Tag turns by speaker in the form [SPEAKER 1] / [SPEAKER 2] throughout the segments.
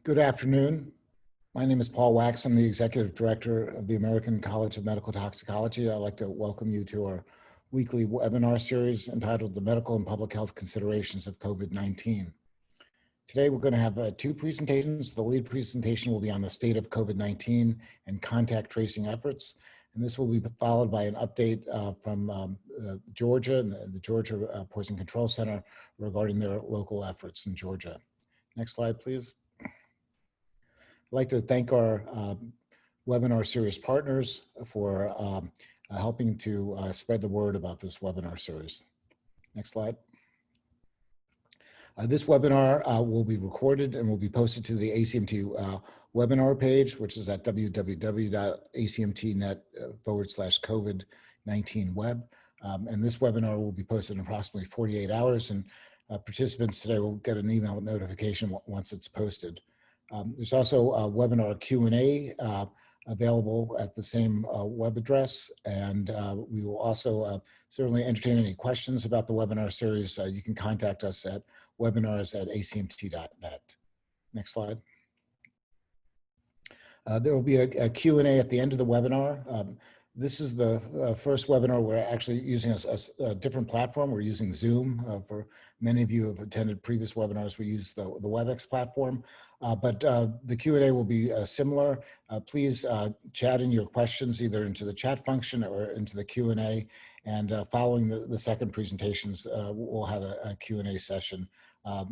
[SPEAKER 1] Good afternoon. My name is Paul Wax. I'm the Executive Director of the American College of Medical Toxicology. I'd like to welcome you to our weekly webinar series entitled The Medical and Public Health Considerations of COVID-19. Today, we're going to have two presentations. The lead presentation will be on the state of COVID-19 and contact tracing efforts. And this will be followed by an update from Georgia and the Georgia Poison Control Center regarding their local efforts in Georgia. Next slide, please. I'd like to thank our webinar series partners for helping to spread the word about this webinar series. Next slide. This webinar will be recorded and will be posted to the ACMT webinar page, which is at www.acmtnet/COVID-19 and this webinar will be posted in approximately 48 hours, and participants today will get an email notification once it's posted. There's also a webinar Q&A available at the same web address, and we will also certainly entertain any questions about the webinar series. You can contact us at webinars@acmt.net. Next slide. There will be a Q&A at the end of the webinar. This is the first webinar we're actually using a different platform. We're using Zoom. For many of you who have attended previous webinars, we use the WebEx platform. But the Q&A will be similar. Please chat in your questions either into the chat function or into the Q&A. And following the second presentations, we'll have a Q&A session,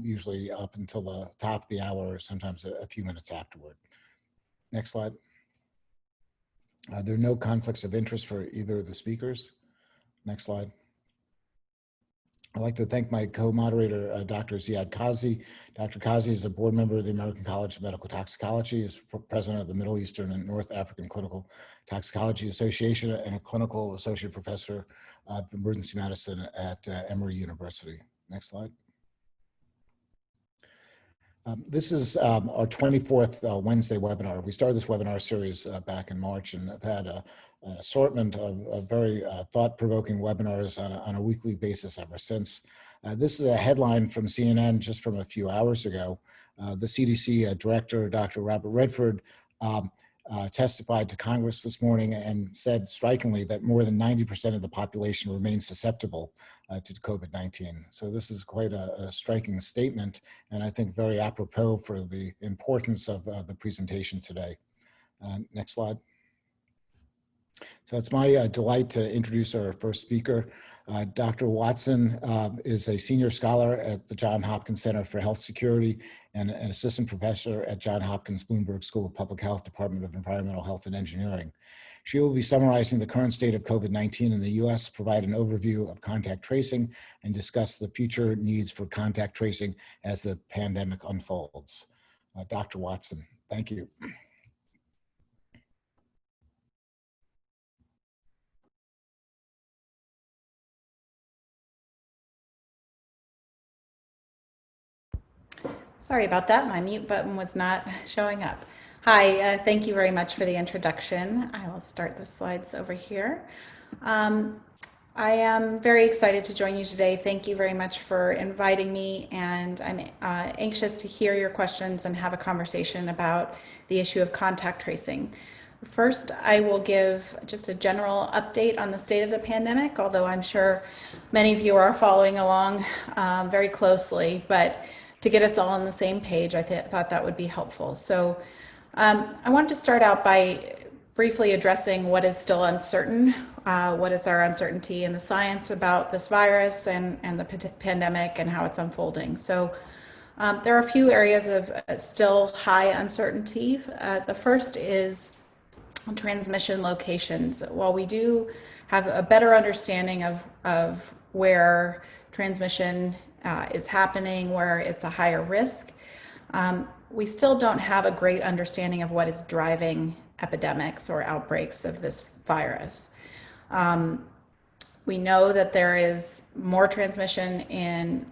[SPEAKER 1] usually up until the top of the hour or sometimes a few minutes afterward. Next slide. There are no conflicts of interest for either of the speakers. Next slide. I'd like to thank my co-moderator, Dr. Ziad Kazi. Dr. Kazi is a board member of the American College of Medical Toxicology, is president of the Middle Eastern and North African Clinical Toxicology Association, and a clinical associate professor of emergency medicine at Emory University. Next slide. This is our 24th Wednesday webinar. We started this webinar series back in March, and I've had an assortment of very thought-provoking webinars on a weekly basis ever since. This is a headline from CNN just from a few hours ago. The CDC director, Dr. Robert Redford, testified to Congress this morning and said strikingly that more than 90% of the population remains susceptible to COVID-19. So this is quite a striking statement, and I think very apropos for the importance of the presentation today. Next slide. So it's my delight to introduce our first speaker. Dr. Watson is a senior scholar at the Johns Hopkins Center for Health Security and an assistant professor at Johns Hopkins Bloomberg School of Public Health, Department of Environmental Health and Engineering. She will be summarizing the current state of COVID-19 in the U.S., provide an overview of contact tracing, and discuss the future needs for contact tracing as the pandemic unfolds. Dr. Watson, thank you.
[SPEAKER 2] Sorry about that. My mute button was not showing up. Hi, thank you very much for the introduction. I will start the slides over here. I am very excited to join you today. Thank you very much for inviting me, and I'm anxious to hear your questions and have a conversation about the issue of contact tracing. First, I will give just a general update on the state of the pandemic, although I'm sure many of you are following along very closely, but to get us all on the same page, I thought that would be helpful. So I wanted to start out by briefly addressing what is still uncertain, what is our uncertainty in the science about this virus and the pandemic and how it's unfolding. So there are a few areas of still high uncertainty. The first is transmission locations. While we do have a better understanding of where transmission is happening, where it's a higher risk, we still don't have a great understanding of what is driving epidemics or outbreaks of this virus. We know that there is more transmission in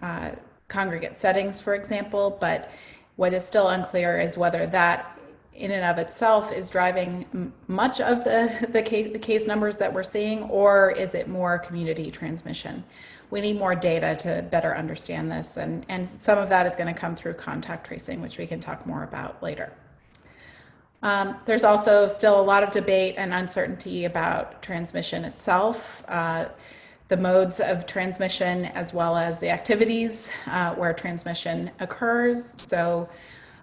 [SPEAKER 2] congregate settings, for example, but what is still unclear is whether that in and of itself is driving much of the case numbers that we're seeing, or is it more community transmission? We need more data to better understand this, and some of that is going to come through contact tracing, which we can talk more about later. There's also still a lot of debate and uncertainty about transmission itself, the modes of transmission, as well as the activities where transmission occurs. So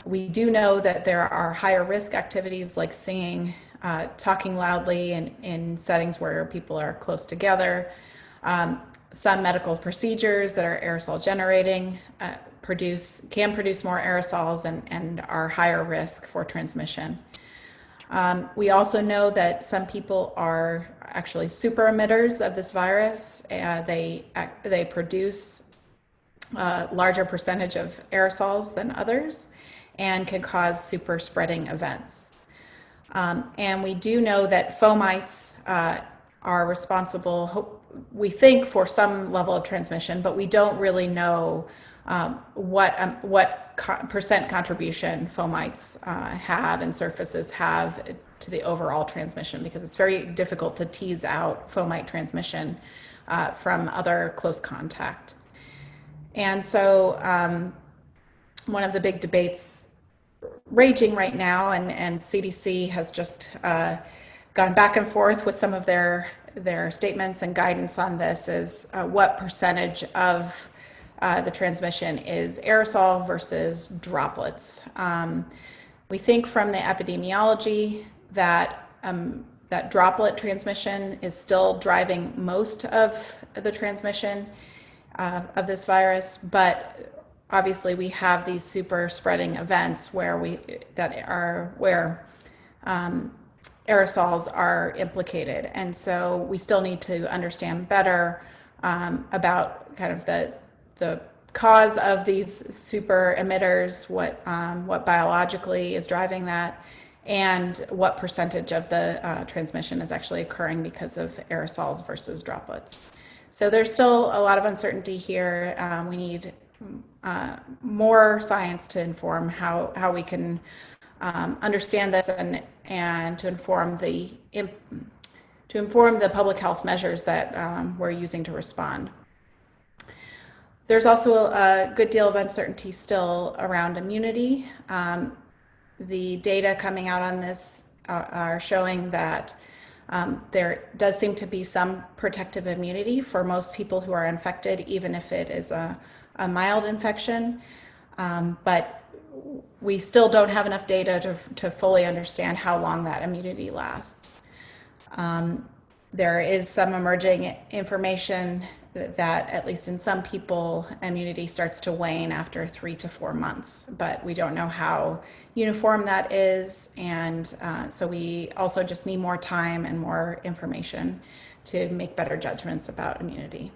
[SPEAKER 2] we do know that there are higher risk activities like singing, talking loudly in settings where people are close together. Some medical procedures that are aerosol generating can produce more aerosols and are higher risk for transmission. We also know that some people are actually super emitters of this virus. They produce a larger percentage of aerosols than others and can cause super spreading events. And we do know that fomites are responsible, we think, for some level of transmission, but we don't really know what percent contribution fomites have and surfaces have to the overall transmission, because it's very difficult to tease out fomite transmission from other close contact. And so one of the big debates raging right now, and CDC has just gone back and forth with some of their statements and guidance on this, is what percentage of the transmission is aerosol versus droplets. We think from the epidemiology that that droplet transmission is still driving most of the transmission of this virus, but obviously we have these super spreading events where aerosols are implicated, and so we still need to understand better about kind of the cause of these super emitters, what biologically is driving that, and what percentage of the transmission is actually occurring because of aerosols versus droplets. So there's still a lot of uncertainty here. We need more science to inform how we can understand this and to inform the public health measures that we're using to respond. There's also a good deal of uncertainty still around immunity. The data coming out on this are showing that there does seem to be some protective immunity for most people who are infected, even if it is a mild infection. But we still don't have enough data to fully understand how long that immunity lasts. There is some emerging information that at least in some people, immunity starts to wane after 3 to 4 months, but we don't know how uniform that is. And so we also just need more time and more information to make better judgments about immunity.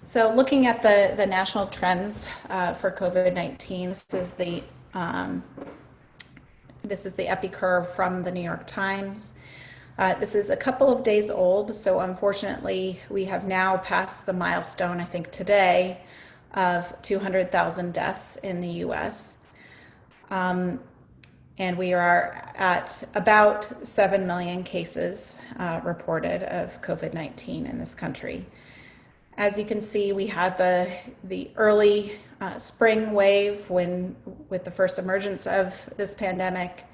[SPEAKER 2] So looking at the national trends for COVID-19, this is the epi curve from the New York Times. This is a couple of days old, so unfortunately we have now passed the milestone, I think today, of 200,000 deaths in the US. And we are at about 7 million cases reported of COVID-19 in this country. As you can see, we had the early spring wave with the first emergence of this pandemic.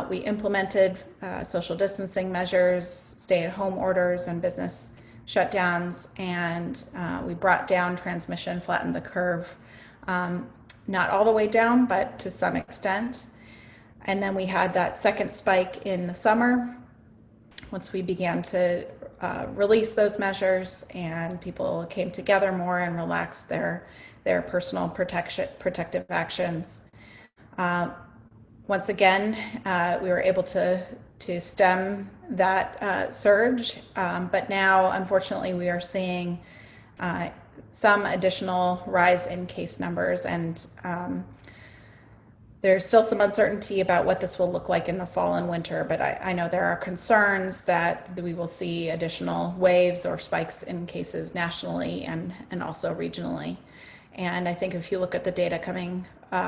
[SPEAKER 2] We implemented social distancing measures, stay-at-home orders, and business shutdowns, and we brought down transmission, flattened the curve, not all the way down, but to some extent. And then we had that second spike in the summer, once we began to release those measures and people came together more and relaxed their personal protective actions. Once again, we were able to stem that surge, but now, unfortunately, we are seeing some additional rise in case numbers, and there's still some uncertainty about what this will look like in the fall and winter, but I know there are concerns that we will see additional waves or spikes in cases nationally and also regionally. And I think if you look at the data coming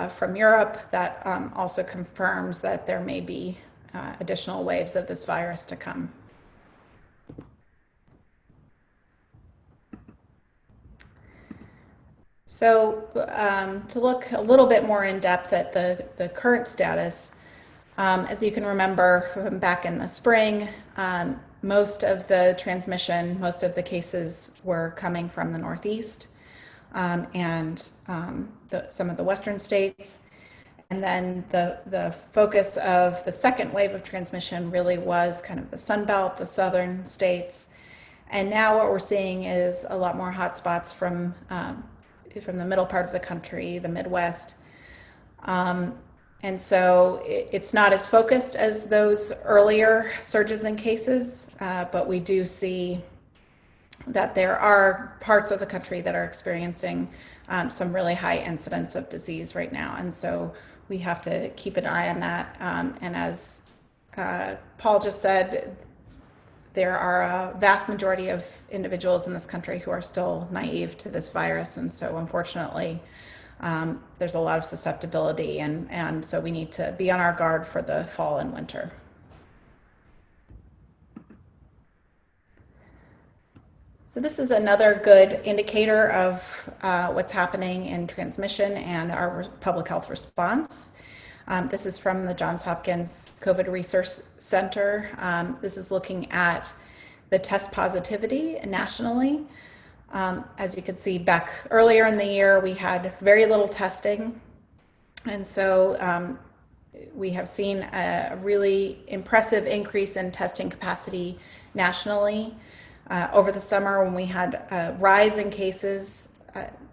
[SPEAKER 2] from Europe that also confirms that there may be additional waves of this virus to come. So to look a little bit more in depth at the current status, as you can remember from back in the spring, most of the transmission, most of the cases were coming from the Northeast and some of the Western states. And then the focus of the second wave of transmission really was kind of the Sun Belt, the southern states. And now what we're seeing is a lot more hotspots from the middle part of the country, the Midwest. And so it's not as focused as those earlier surges in cases, but we do see that there are parts of the country that are experiencing some really high incidence of disease right now. And so we have to keep an eye on that. And as Paul just said, there are a vast majority of individuals in this country who are still naive to this virus. And so unfortunately, there's a lot of susceptibility, and so we need to be on our guard for the fall and winter. So this is another good indicator of what's happening in transmission and our public health response. This is from the Johns Hopkins COVID Research Center. This is looking at the test positivity nationally. As you can see, back earlier in the year, we had very little testing. And so we have seen a really impressive increase in testing capacity nationally. Over the summer, when we had a rise in cases,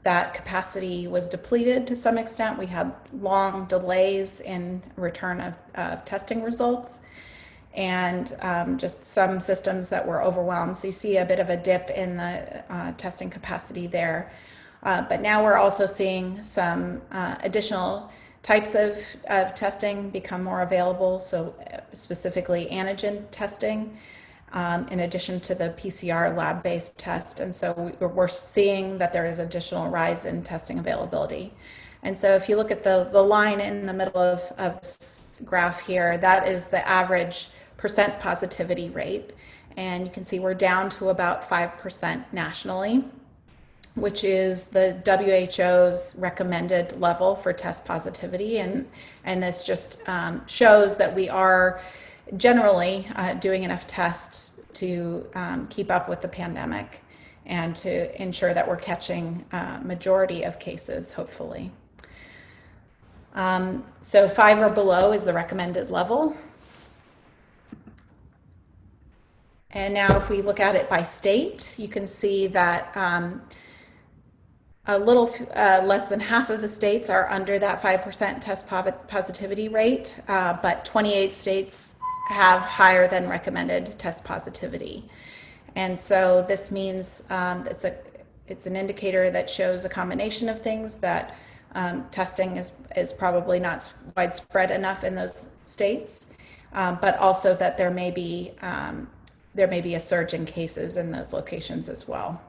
[SPEAKER 2] that capacity was depleted to some extent. We had long delays in return of testing results, and just some systems that were overwhelmed. So you see a bit of a dip in the testing capacity there. But now we're also seeing some additional types of testing become more available, so specifically antigen testing, in addition to the PCR lab-based test. And so we're seeing that there is additional rise in testing availability. And so if you look at the line in the middle of this graph here, that is the average percent positivity rate. And you can see we're down to about 5% nationally, which is the WHO's recommended level for test positivity. And this just shows that we are generally doing enough tests to keep up with the pandemic and to ensure that we're catching majority of cases, hopefully. So 5 or below is the recommended level. And now if we look at it by state, you can see that a little less than half of the states are under that 5% test positivity rate, but 28 states have higher than recommended test positivity. And so this means it's an indicator that shows a combination of things, that testing is probably not widespread enough in those states, but also that there may be a surge in cases in those locations as well.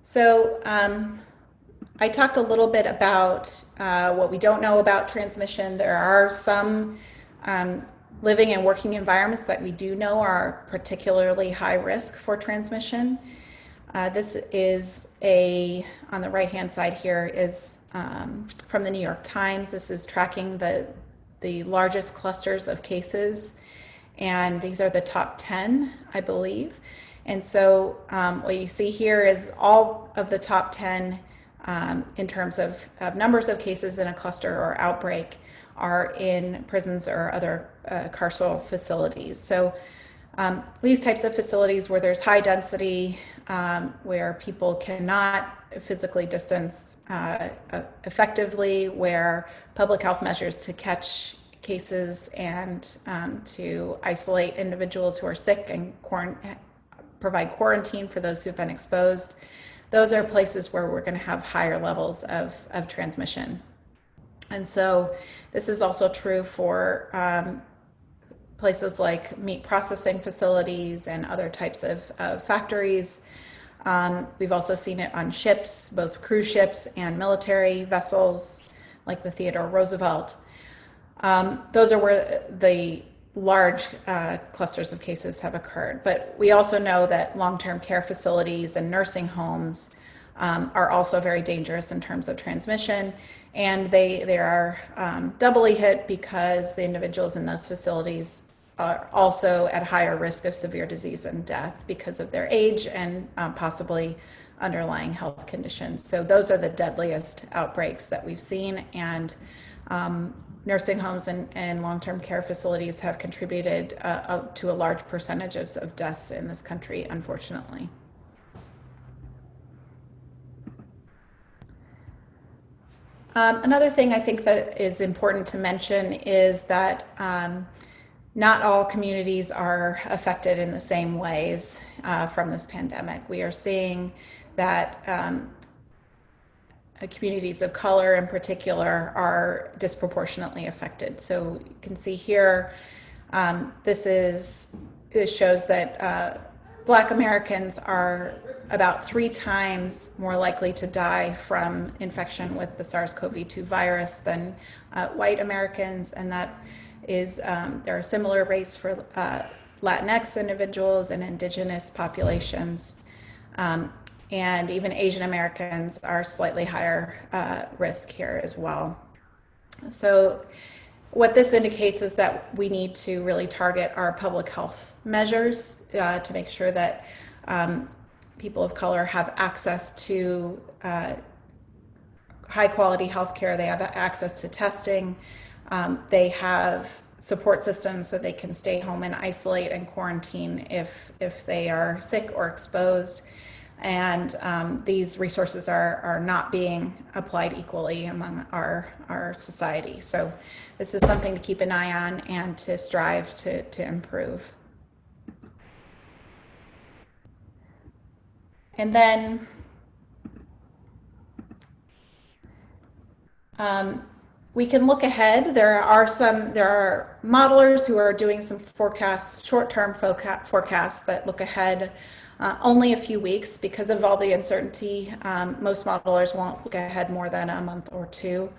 [SPEAKER 2] So I talked a little bit about what we don't know about transmission. There are some living and working environments that we do know are particularly high risk for transmission. This is on the right-hand side here is from the New York Times. This is tracking the largest clusters of cases, and these are the top 10, I believe. And so what you see here is all of the top 10 in terms of numbers of cases in a cluster or outbreak are in prisons or other carceral facilities. So these types of facilities where there's high density, where people cannot physically distance effectively, where public health measures to catch cases and to isolate individuals who are sick and provide quarantine for those who've been exposed, those are places where we're going to have higher levels of transmission. And so this is also true for places like meat processing facilities and other types of factories. We've also seen it on ships, both cruise ships and military vessels, like the Theodore Roosevelt. Those are where the large clusters of cases have occurred. But we also know that long-term care facilities and nursing homes are also very dangerous in terms of transmission. And they are doubly hit because the individuals in those facilities are also at higher risk of severe disease and death because of their age and possibly underlying health conditions. So those are the deadliest outbreaks that we've seen. And nursing homes and long-term care facilities have contributed to a large percentage of deaths in this country, unfortunately. Another thing I think that is important to mention is that not all communities are affected in the same ways from this pandemic. We are seeing that communities of color in particular are disproportionately affected. So you can see here, this shows that Black Americans are about 3 times more likely to die from infection with the SARS-CoV-2 virus than white Americans, and that is there are similar rates for Latinx individuals and indigenous populations. And even Asian Americans are slightly higher risk here as well. So what this indicates is that we need to really target our public health measures to make sure that people of color have access to high quality health care, they have access to testing, they have support systems so they can stay home and isolate and quarantine if they are sick or exposed. And these resources are not being applied equally among our society. So this is something to keep an eye on and to strive to improve. And then we can look ahead. There are modelers who are doing some forecasts, short-term forecasts that look ahead only a few weeks because of all the uncertainty. Most modelers won't look ahead more than a month or 2.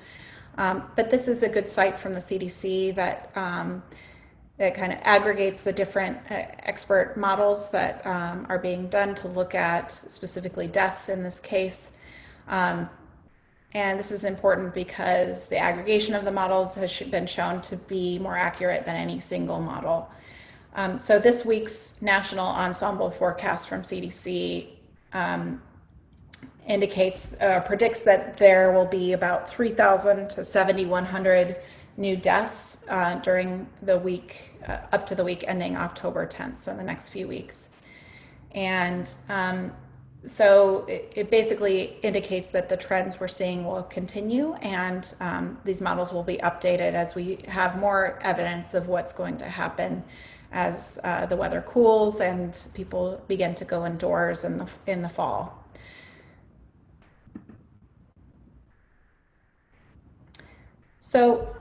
[SPEAKER 2] But this is a good site from the CDC that kind of aggregates the different expert models that are being done to look at specifically deaths in this case. And this is important because the aggregation of the models has been shown to be more accurate than any single model. So this week's National Ensemble Forecast from CDC predicts that there will be about 3,000 to 7,100 new deaths during the week, up to the week ending October 10th, so the next few weeks. And so it basically indicates that the trends we're seeing will continue, and these models will be updated as we have more evidence of what's going to happen as the weather cools and people begin to go indoors in the fall. So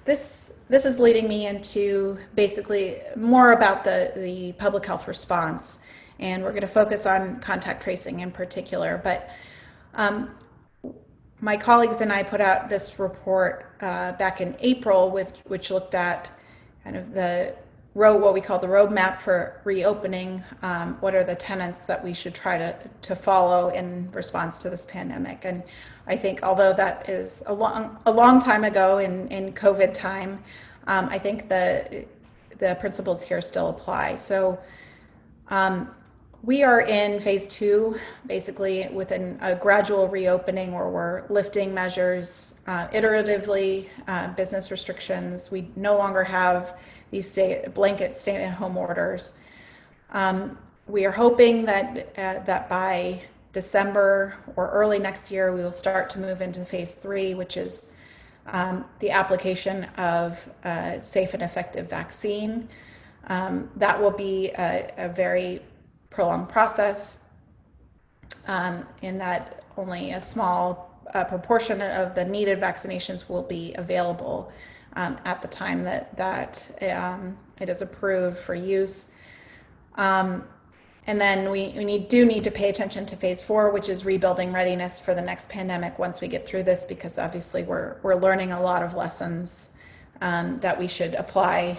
[SPEAKER 2] this is leading me into basically more about the public health response, and we're going to focus on contact tracing in particular. But my colleagues and I put out this report back in April, which looked at kind of what we call the roadmap for reopening. What are the tenets that we should try to follow in response to this pandemic? And I think although that is a long time ago in COVID time, I think the principles here still apply. So we are in phase 2, basically within a gradual reopening where we're lifting measures iteratively, business restrictions. We no longer have these blanket stay-at-home orders. We are hoping that by December or early next year, we will start to move into phase 3, which is the application of a safe and effective vaccine. That will be a very prolonged process in that only a small proportion of the needed vaccinations will be available at the time that it is approved for use. And then we do need to pay attention to phase 4, which is rebuilding readiness for the next pandemic once we get through this, because obviously we're learning a lot of lessons that we should apply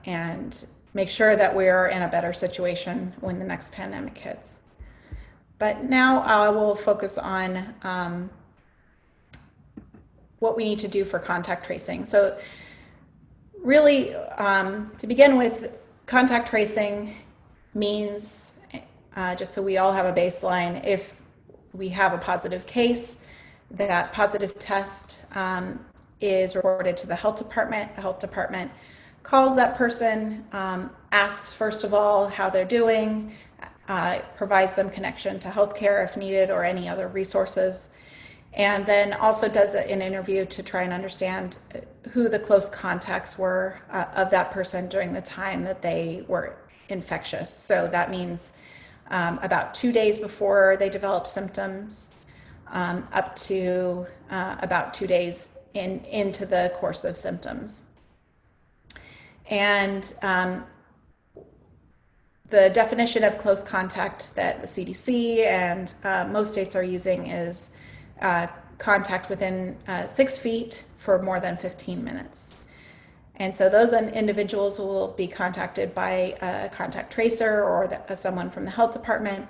[SPEAKER 2] and make sure that we're in a better situation when the next pandemic hits. But now I will focus on what we need to do for contact tracing. So really, to begin with, contact tracing means, just so we all have a baseline, if we have a positive case, that positive test is reported to the health department. The health department calls that person, asks first of all how they're doing, provides them connection to healthcare if needed or any other resources, and then also does an interview to try and understand who the close contacts were of that person during the time that they were infectious. So that means about 2 days before they develop symptoms, up to about 2 days into the course of symptoms. And the definition of close contact that the CDC and most states are using is contact within 6 feet for more than 15 minutes. And so those individuals will be contacted by a contact tracer or someone from the health department,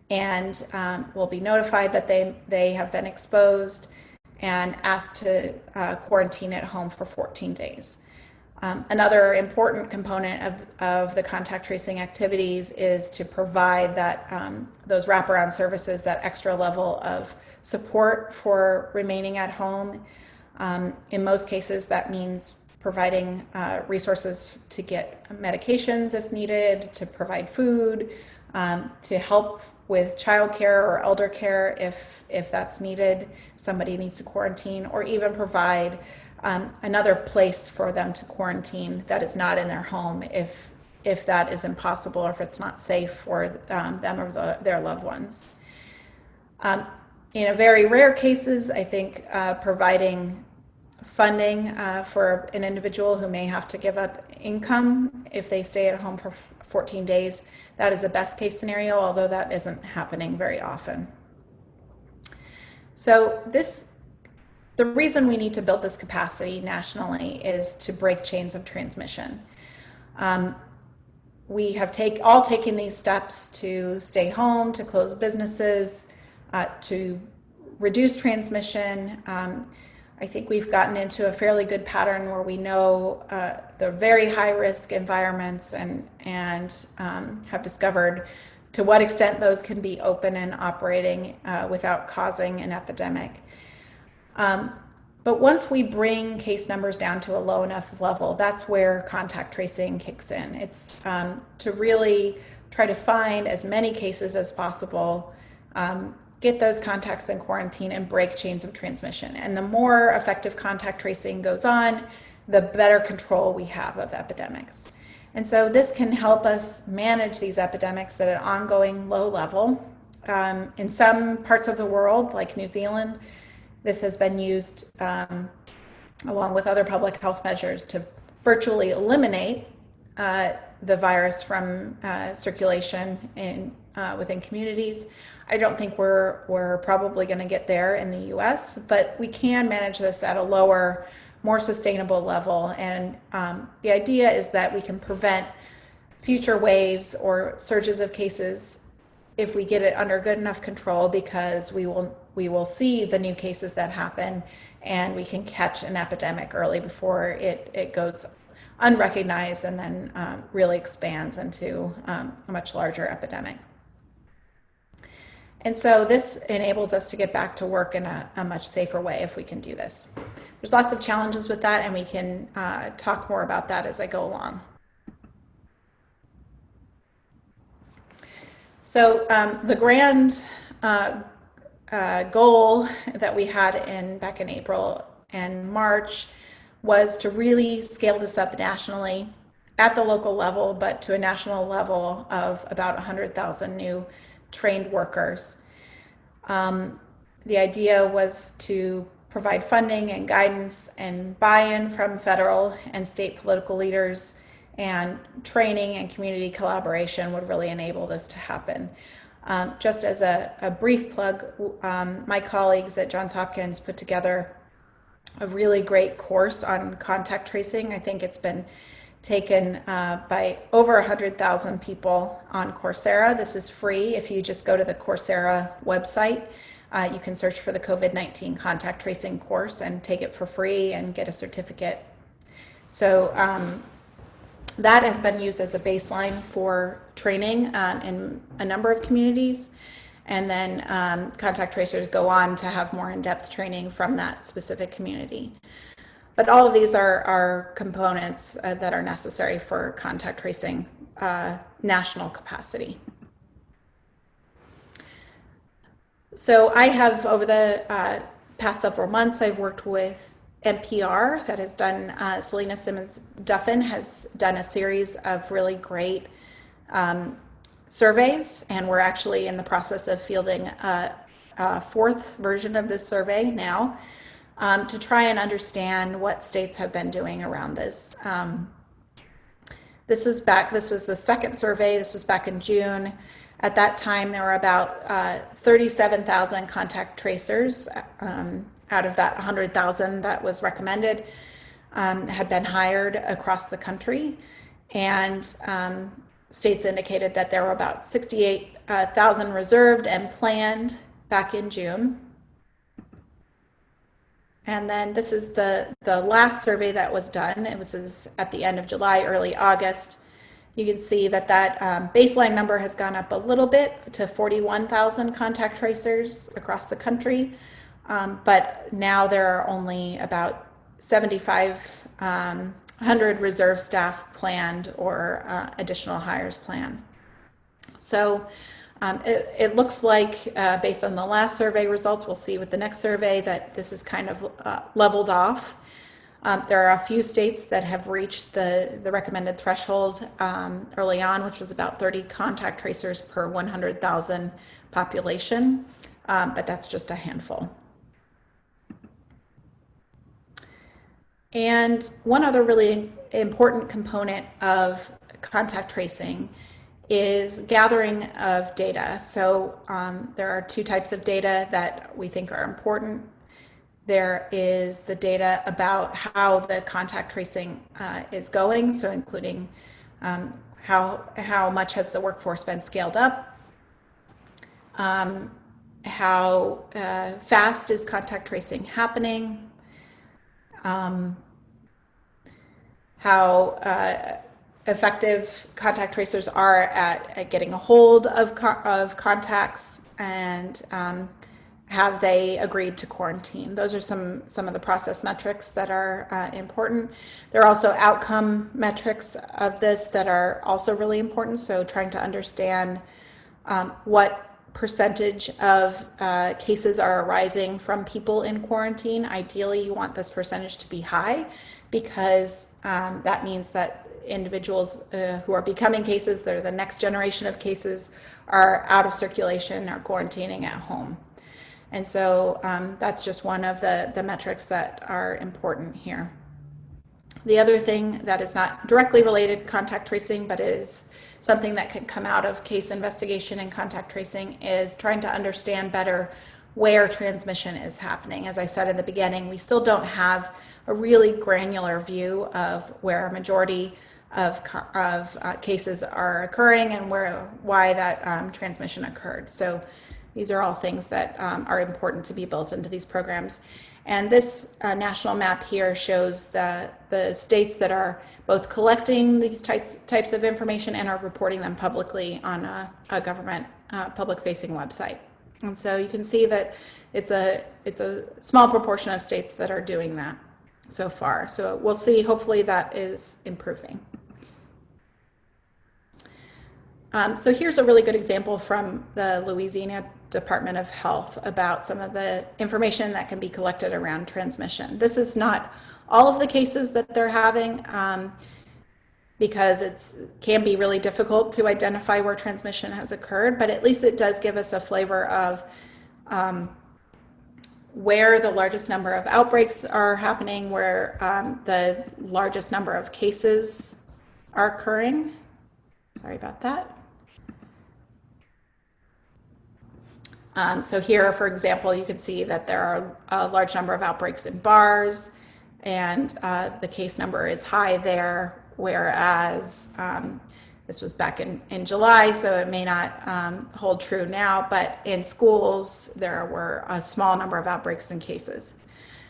[SPEAKER 2] and will be notified that they have been exposed and asked to quarantine at home for 14 days. Another important component of the contact tracing activities is to provide that those wraparound services, that extra level of support for remaining at home. In most cases, that means providing resources to get medications if needed, to provide food, to help with childcare or elder care if that's needed, somebody needs to quarantine, or even provide another place for them to quarantine that is not in their home if that is impossible or if it's not safe for them or their loved ones. In a very rare cases, I think providing funding for an individual who may have to give up income if they stay at home for 14 days, that is a best case scenario, although that isn't happening very often. So the reason we need to build this capacity nationally is to break chains of transmission. We have all taken these steps to stay home, to close businesses, to reduce transmission. I think we've gotten into a fairly good pattern where we know the very high risk environments and have discovered to what extent those can be open and operating without causing an epidemic. But once we bring case numbers down to a low enough level, that's where contact tracing kicks in. It's to really try to find as many cases as possible, get those contacts in quarantine, and break chains of transmission. And the more effective contact tracing goes on, the better control we have of epidemics. And so this can help us manage these epidemics at an ongoing low level. In some parts of the world, like New Zealand, this has been used along with other public health measures to virtually eliminate the virus from circulation within communities. I don't think we're probably going to get there in the US, but we can manage this at a lower, more sustainable level. And the idea is that we can prevent future waves or surges of cases if we get it under good enough control, because we will see the new cases that happen, and we can catch an epidemic early before it goes unrecognized and then really expands into a much larger epidemic. And so this enables us to get back to work in a much safer way if we can do this. There's lots of challenges with that, and we can talk more about that as I go along. So the grand goal that we had back in April and March was to really scale this up nationally at the local level, but to a national level of about 100,000 new trained workers. The idea was to provide funding and guidance and buy-in from federal and state political leaders, and training and community collaboration would really enable this to happen. Just as a brief plug, my colleagues at Johns Hopkins put together a really great course on contact tracing. I think it's been taken by over 100,000 people on Coursera. This is free. If you just go to the Coursera website, you can search for the COVID-19 contact tracing course and take it for free and get a certificate. So that has been used as a baseline for training in a number of communities. And then contact tracers go on to have more in-depth training from that specific community. But all of these are components that are necessary for contact tracing national capacity. So I have, over the past several months, I've worked with NPR that has done, Selena Simmons-Duffin has done a series of really great surveys, and we're actually in the process of fielding a fourth version of this survey now to try and understand what states have been doing around this. This was the second survey. This was back in June. At that time, there were about 37,000 contact tracers out of that 100,000 that was recommended had been hired across the country. And states indicated that there were about 68,000 reserved and planned back in June. And then this is the last survey that was done. It was at the end of July, early August. You can see that baseline number has gone up a little bit to 41,000 contact tracers across the country. But now there are only about 7,500 reserve staff planned or additional hires planned. So it looks like, based on the last survey results, we'll see with the next survey that this is kind of leveled off. There are a few states that have reached the recommended threshold early on, which was about 30 contact tracers per 100,000 population, but that's just a handful. And one other really important component of contact tracing is gathering of data. So there are two types of data that we think are important. There is the data about how the contact tracing is going, so including how much has the workforce been scaled up, how fast is contact tracing happening, how effective contact tracers are at getting a hold of contacts, and have they agreed to quarantine. Those are some of the process metrics that are important. There are also outcome metrics of this that are also really important. So trying to understand what percentage of cases are arising from people in quarantine. Ideally, you want this percentage to be high, because that means that individuals who are becoming cases, they're the next generation of cases, are out of circulation or quarantining at home. And so that's just one of the metrics that are important here. The other thing that is not directly related to contact tracing, but is something that can come out of case investigation and contact tracing, is trying to understand better where transmission is happening. As I said in the beginning, we still don't have a really granular view of where a majority of cases are occurring and why that transmission occurred. So these are all things that are important to be built into these programs. And this national map here shows the states that are both collecting these types of information and are reporting them publicly on a government public-facing website. And so you can see that it's a small proportion of states that are doing that so far. So we'll see, hopefully that is improving. So here's a really good example from the Louisiana Department of Health about some of the information that can be collected around transmission. This is not all of the cases that they're having, because it can be really difficult to identify where transmission has occurred, but at least it does give us a flavor of where the largest number of outbreaks are happening, where the largest number of cases are occurring. Sorry about that. So here, for example, you can see that there are a large number of outbreaks in bars, and the case number is high there, whereas this was back in July, so it may not hold true now, but in schools, there were a small number of outbreaks and cases.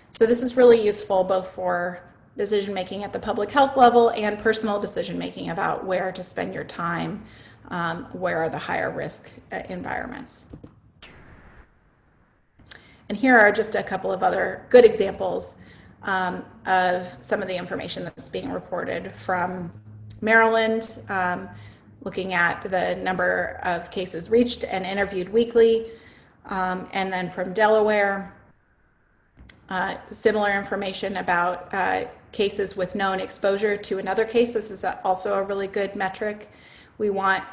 [SPEAKER 2] So this is really useful both for decision-making at the public health level and personal decision-making about where to spend your time, where are the higher risk environments. And here are just a couple of other good examples of some of the information that's being reported from Maryland, looking at the number of cases reached and interviewed weekly, and then from Delaware, similar information about cases with known exposure to another case. This is also a really good metric. We want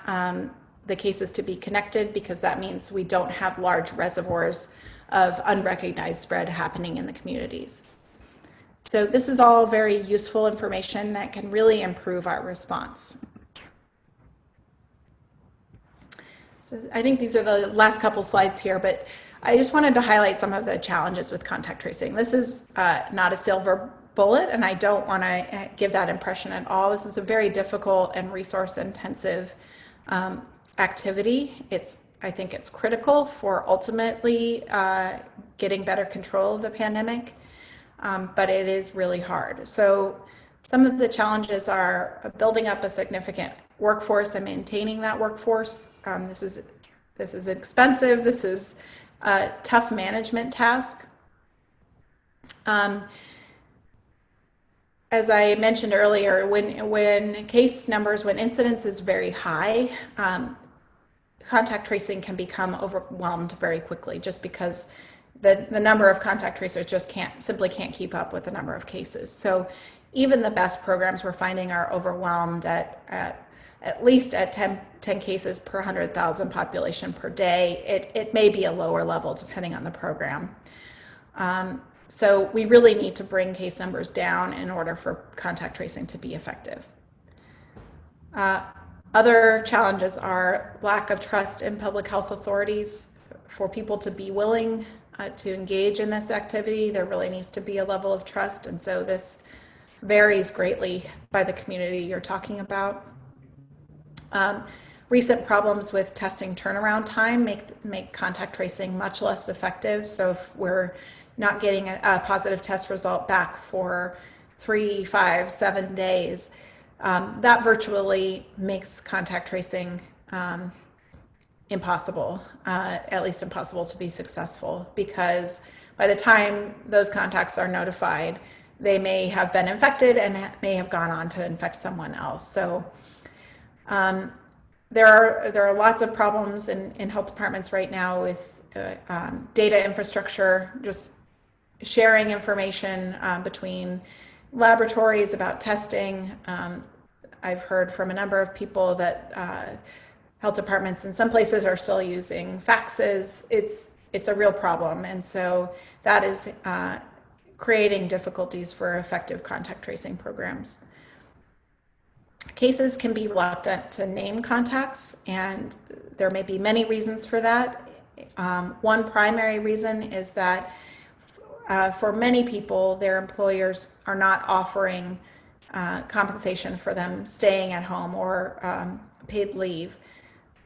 [SPEAKER 2] the cases to be connected because that means we don't have large reservoirs of unrecognized spread happening in the communities. So this is all very useful information that can really improve our response. So I think these are the last couple slides here, but I just wanted to highlight some of the challenges with contact tracing. This is not a silver bullet, and I don't want to give that impression at all. This is a very difficult and resource-intensive activity. I think it's critical for ultimately getting better control of the pandemic, but it is really hard. So some of the challenges are building up a significant workforce and maintaining that workforce. This is expensive. This is a tough management task. As I mentioned earlier, when case numbers, when incidence is very high, contact tracing can become overwhelmed very quickly just because the number of contact tracers just simply can't keep up with the number of cases. So even the best programs we're finding are overwhelmed at least at 10 cases per 100,000 population per day. It may be a lower level depending on the program. So we really need to bring case numbers down in order for contact tracing to be effective. Other challenges are lack of trust in public health authorities. For people to be willing to engage in this activity, there really needs to be a level of trust, and so this varies greatly by the community you're talking about. Recent problems with testing turnaround time make contact tracing much less effective. So if we're not getting a positive test result back for 3, 5, 7 days, that virtually makes contact tracing impossible, at least impossible to be successful, because by the time those contacts are notified, they may have been infected and may have gone on to infect someone else. So there are lots of problems in health departments right now with data infrastructure, just sharing information between laboratories about testing. I've heard from a number of people that health departments in some places are still using faxes. It's a real problem, and so that is creating difficulties for effective contact tracing programs. Cases can be reluctant to name contacts, and there may be many reasons for that. One primary reason is that for many people, their employers are not offering compensation for them staying at home or paid leave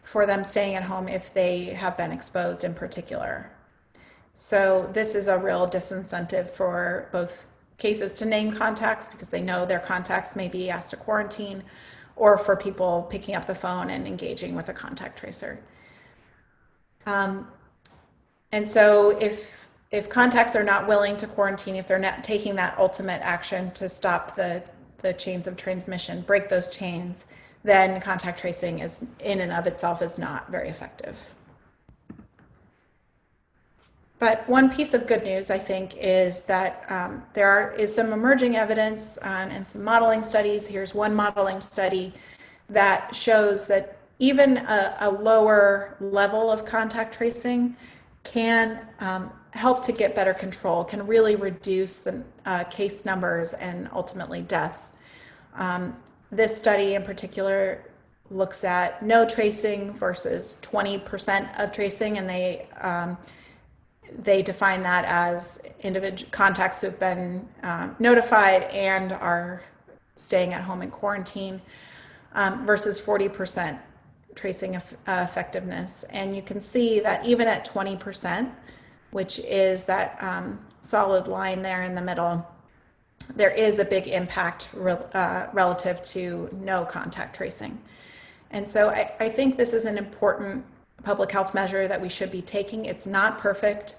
[SPEAKER 2] for them staying at home if they have been exposed in particular. So this is a real disincentive for both cases to name contacts because they know their contacts may be asked to quarantine, or for people picking up the phone and engaging with a contact tracer. And so if contacts are not willing to quarantine, if they're not taking that ultimate action to stop the chains of transmission, break those chains, then contact tracing is in and of itself is not very effective. But one piece of good news, I think, is that there is some emerging evidence and some modeling studies. Here's one modeling study that shows that even a lower level of contact tracing can help to get better control, can really reduce the case numbers and ultimately deaths. This study in particular looks at no tracing versus 20% of tracing, and they define that as individual contacts who've been notified and are staying at home in quarantine versus 40% tracing effectiveness. And you can see that even at 20%, which is that solid line there in the middle, there is a big impact relative to no contact tracing. And so I think this is an important public health measure that we should be taking. It's not perfect.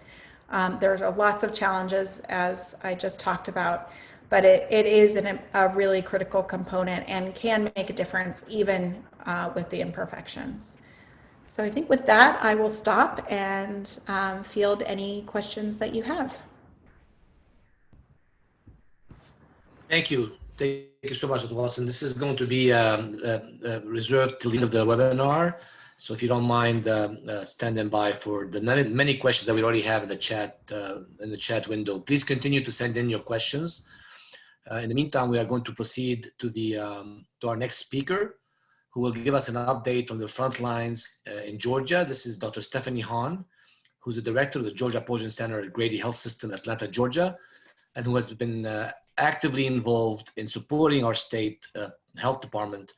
[SPEAKER 2] There are lots of challenges, as I just talked about, but it is a really critical component and can make a difference even with the imperfections. So I think with that, I will stop and field any questions that you have.
[SPEAKER 3] Thank you. Thank you so much, Dr. Watson. This is going to be reserved till the end of the webinar. So if you don't mind standing by for the many questions that we already have in the chat window, please continue to send in your questions. In the meantime, we are going to proceed to our next speaker, who will give us an update from the front lines in Georgia. This is Dr. Stephanie Hahn, who's the director of the Georgia Poison Center at Grady Health System, Atlanta, Georgia, and who has been actively involved in supporting our state health department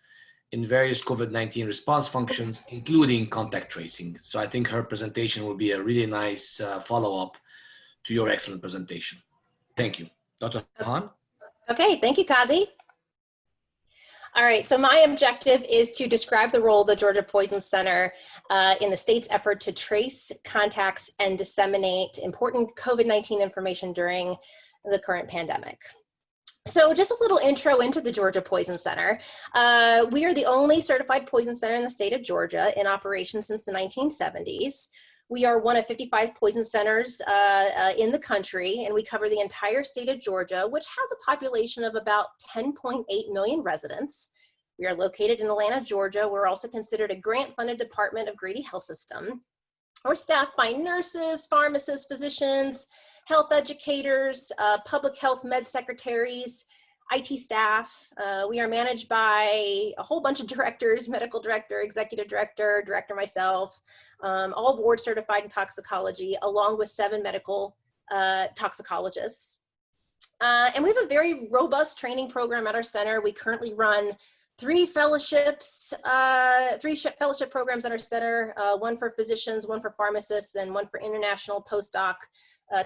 [SPEAKER 3] in various COVID-19 response functions, including contact tracing. So I think her presentation will be a really nice follow-up to your excellent presentation. Thank you. Dr. Hahn?
[SPEAKER 4] Okay, thank you, Kazi. All right, so my objective is to describe the role of the Georgia Poison Center in the state's effort to trace contacts and disseminate important COVID-19 information during the current pandemic. So just a little intro into the Georgia Poison Center. We are the only certified poison center in the state of Georgia, in operation since the 1970s. We are one of 55 poison centers in the country, and we cover the entire state of Georgia, which has a population of about 10.8 million residents. We are located in Atlanta, Georgia. We're also considered a grant-funded department of Grady Health System. We're staffed by nurses, pharmacists, physicians, health educators, public health med secretaries, IT staff. We are managed by a whole bunch of directors, medical director, executive director, director myself, all board certified in toxicology, along with 7 medical toxicologists. And we have a very robust training program at our center. We currently run 3 fellowship programs at our center, one for physicians, one for pharmacists, and one for international postdoc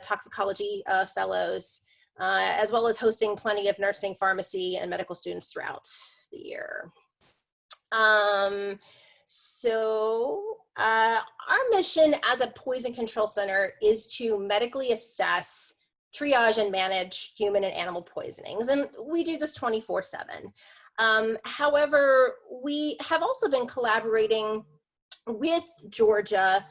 [SPEAKER 4] toxicology fellows, as well as hosting plenty of nursing, pharmacy, and medical students throughout the year. Our mission as a poison control center is to medically assess, triage, and manage human and animal poisonings, and we do this 24/7. However, we have also been collaborating with Georgia's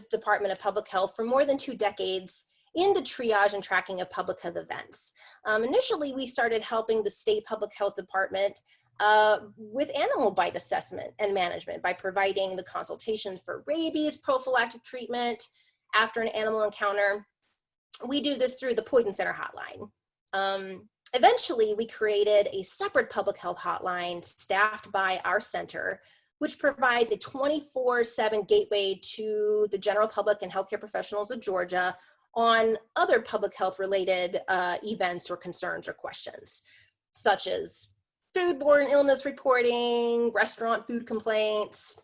[SPEAKER 4] Department of Public Health for more than 2 decades in the triage and tracking of public health events. Initially, we started helping the state public health department with animal bite assessment and management by providing the consultation for rabies prophylactic treatment after an animal encounter. We do this through the Poison Center hotline. Eventually, we created a separate public health hotline staffed by our center, which provides a 24/7 gateway to the general public and healthcare professionals of Georgia on other public health related events or concerns or questions, such as foodborne illness reporting, restaurant food complaints.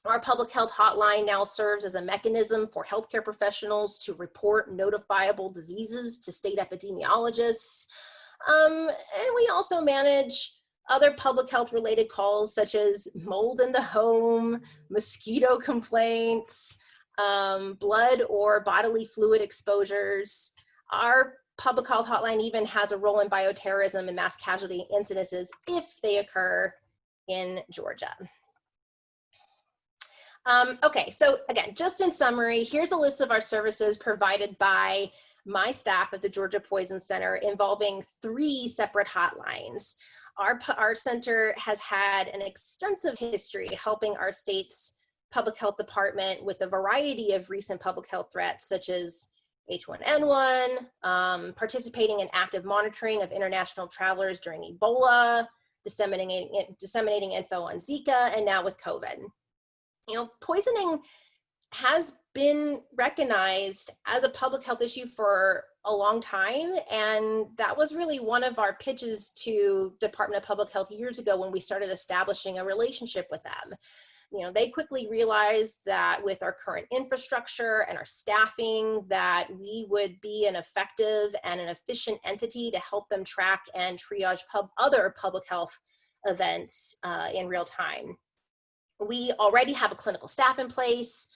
[SPEAKER 4] Our public health hotline now serves as a mechanism for healthcare professionals to report notifiable diseases to state epidemiologists. And we also manage other public health related calls such as mold in the home, mosquito complaints, blood or bodily fluid exposures. Our public health hotline even has a role in bioterrorism and mass casualty incidences if they occur in Georgia. Okay, so again, just in summary, here's a list of our services provided by my staff at the Georgia Poison Center involving 3 separate hotlines. Our center has had an extensive history helping our state's public health department with a variety of recent public health threats, such as H1N1, participating in active monitoring of international travelers during Ebola, disseminating info on Zika, and now with COVID. You know, poisoning has been recognized as a public health issue for a long time, and that was really one of our pitches to Department of Public Health years ago when we started establishing a relationship with them. You know, they quickly realized that with our current infrastructure and our staffing, that we would be an effective and an efficient entity to help them track and triage other public health events in real time. We already have a clinical staff in place.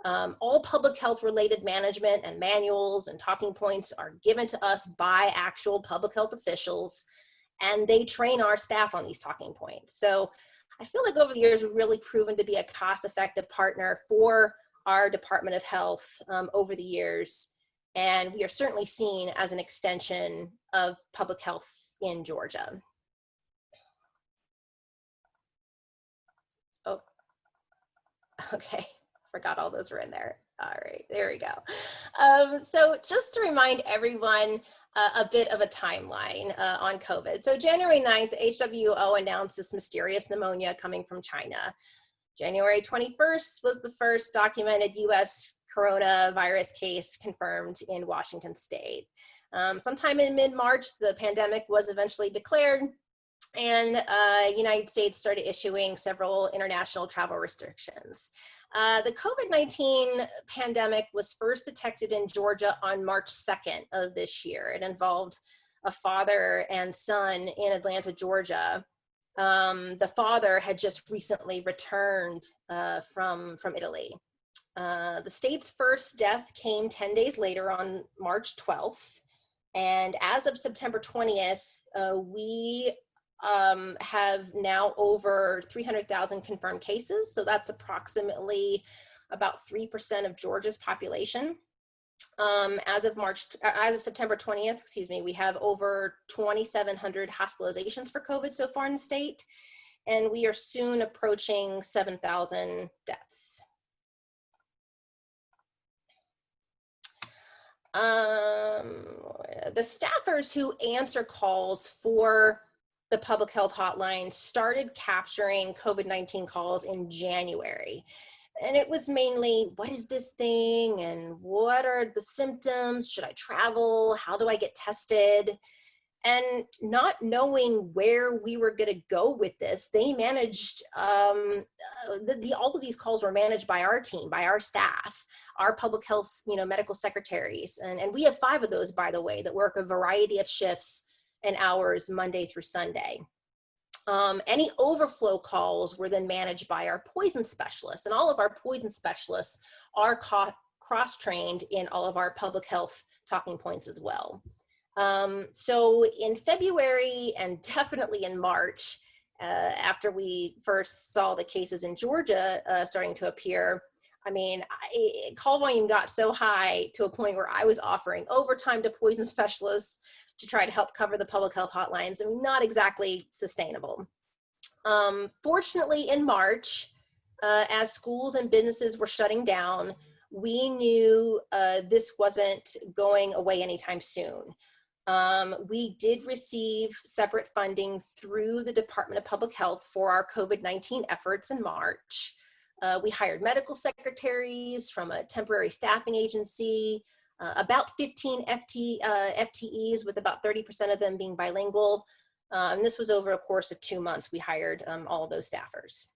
[SPEAKER 4] All public health related management and manuals and talking points are given to us by actual public health officials, and they train our staff on these talking points. So I feel like over the years, we've really proven to be a cost-effective partner for our Department of Health over the years. And we are certainly seen as an extension of public health in Georgia. Oh, okay. Forgot all those were in there. All right, there we go. So just to remind everyone a bit of a timeline on COVID. So January 9th, the HWO announced this mysterious pneumonia coming from China. January 21st was the first documented US coronavirus case confirmed in Washington state. Sometime in mid-March, the pandemic was eventually declared, and United States started issuing several international travel restrictions. The COVID-19 pandemic was first detected in Georgia on March 2nd of this year. It involved a father and son in Atlanta, Georgia. The father had just recently returned from Italy. The state's first death came 10 days later on March 12th. And as of September 20th, we have now over 300,000 confirmed cases. So that's approximately about 3% of Georgia's population. As of September 20th, we have over 2,700 hospitalizations for COVID so far in the state, and we are soon approaching 7,000 deaths. The staffers who answer calls for the public health hotline started capturing COVID-19 calls in January. And it was mainly, what is this thing? And what are the symptoms? Should I travel? How do I get tested? And not knowing where we were going to go with this, they managed, all of these calls were managed by our team, by our staff, our public health, medical secretaries. And we have 5 of those, by the way, that work a variety of shifts and hours Monday through Sunday. Any overflow calls were then managed by our poison specialists, and all of our poison specialists are cross-trained in all of our public health talking points as well. So in February and definitely in March, after we first saw the cases in Georgia starting to appear, call volume got so high to a point where I was offering overtime to poison specialists to try to help cover the public health hotlines, and not exactly sustainable. Fortunately, in March, as schools and businesses were shutting down, we knew this wasn't going away anytime soon. We did receive separate funding through the Department of Public Health for our COVID-19 efforts in March. We hired medical secretaries from a temporary staffing agency, about 15 FTEs, with about 30% of them being bilingual. And this was over a course of 2 months. We hired all of those staffers.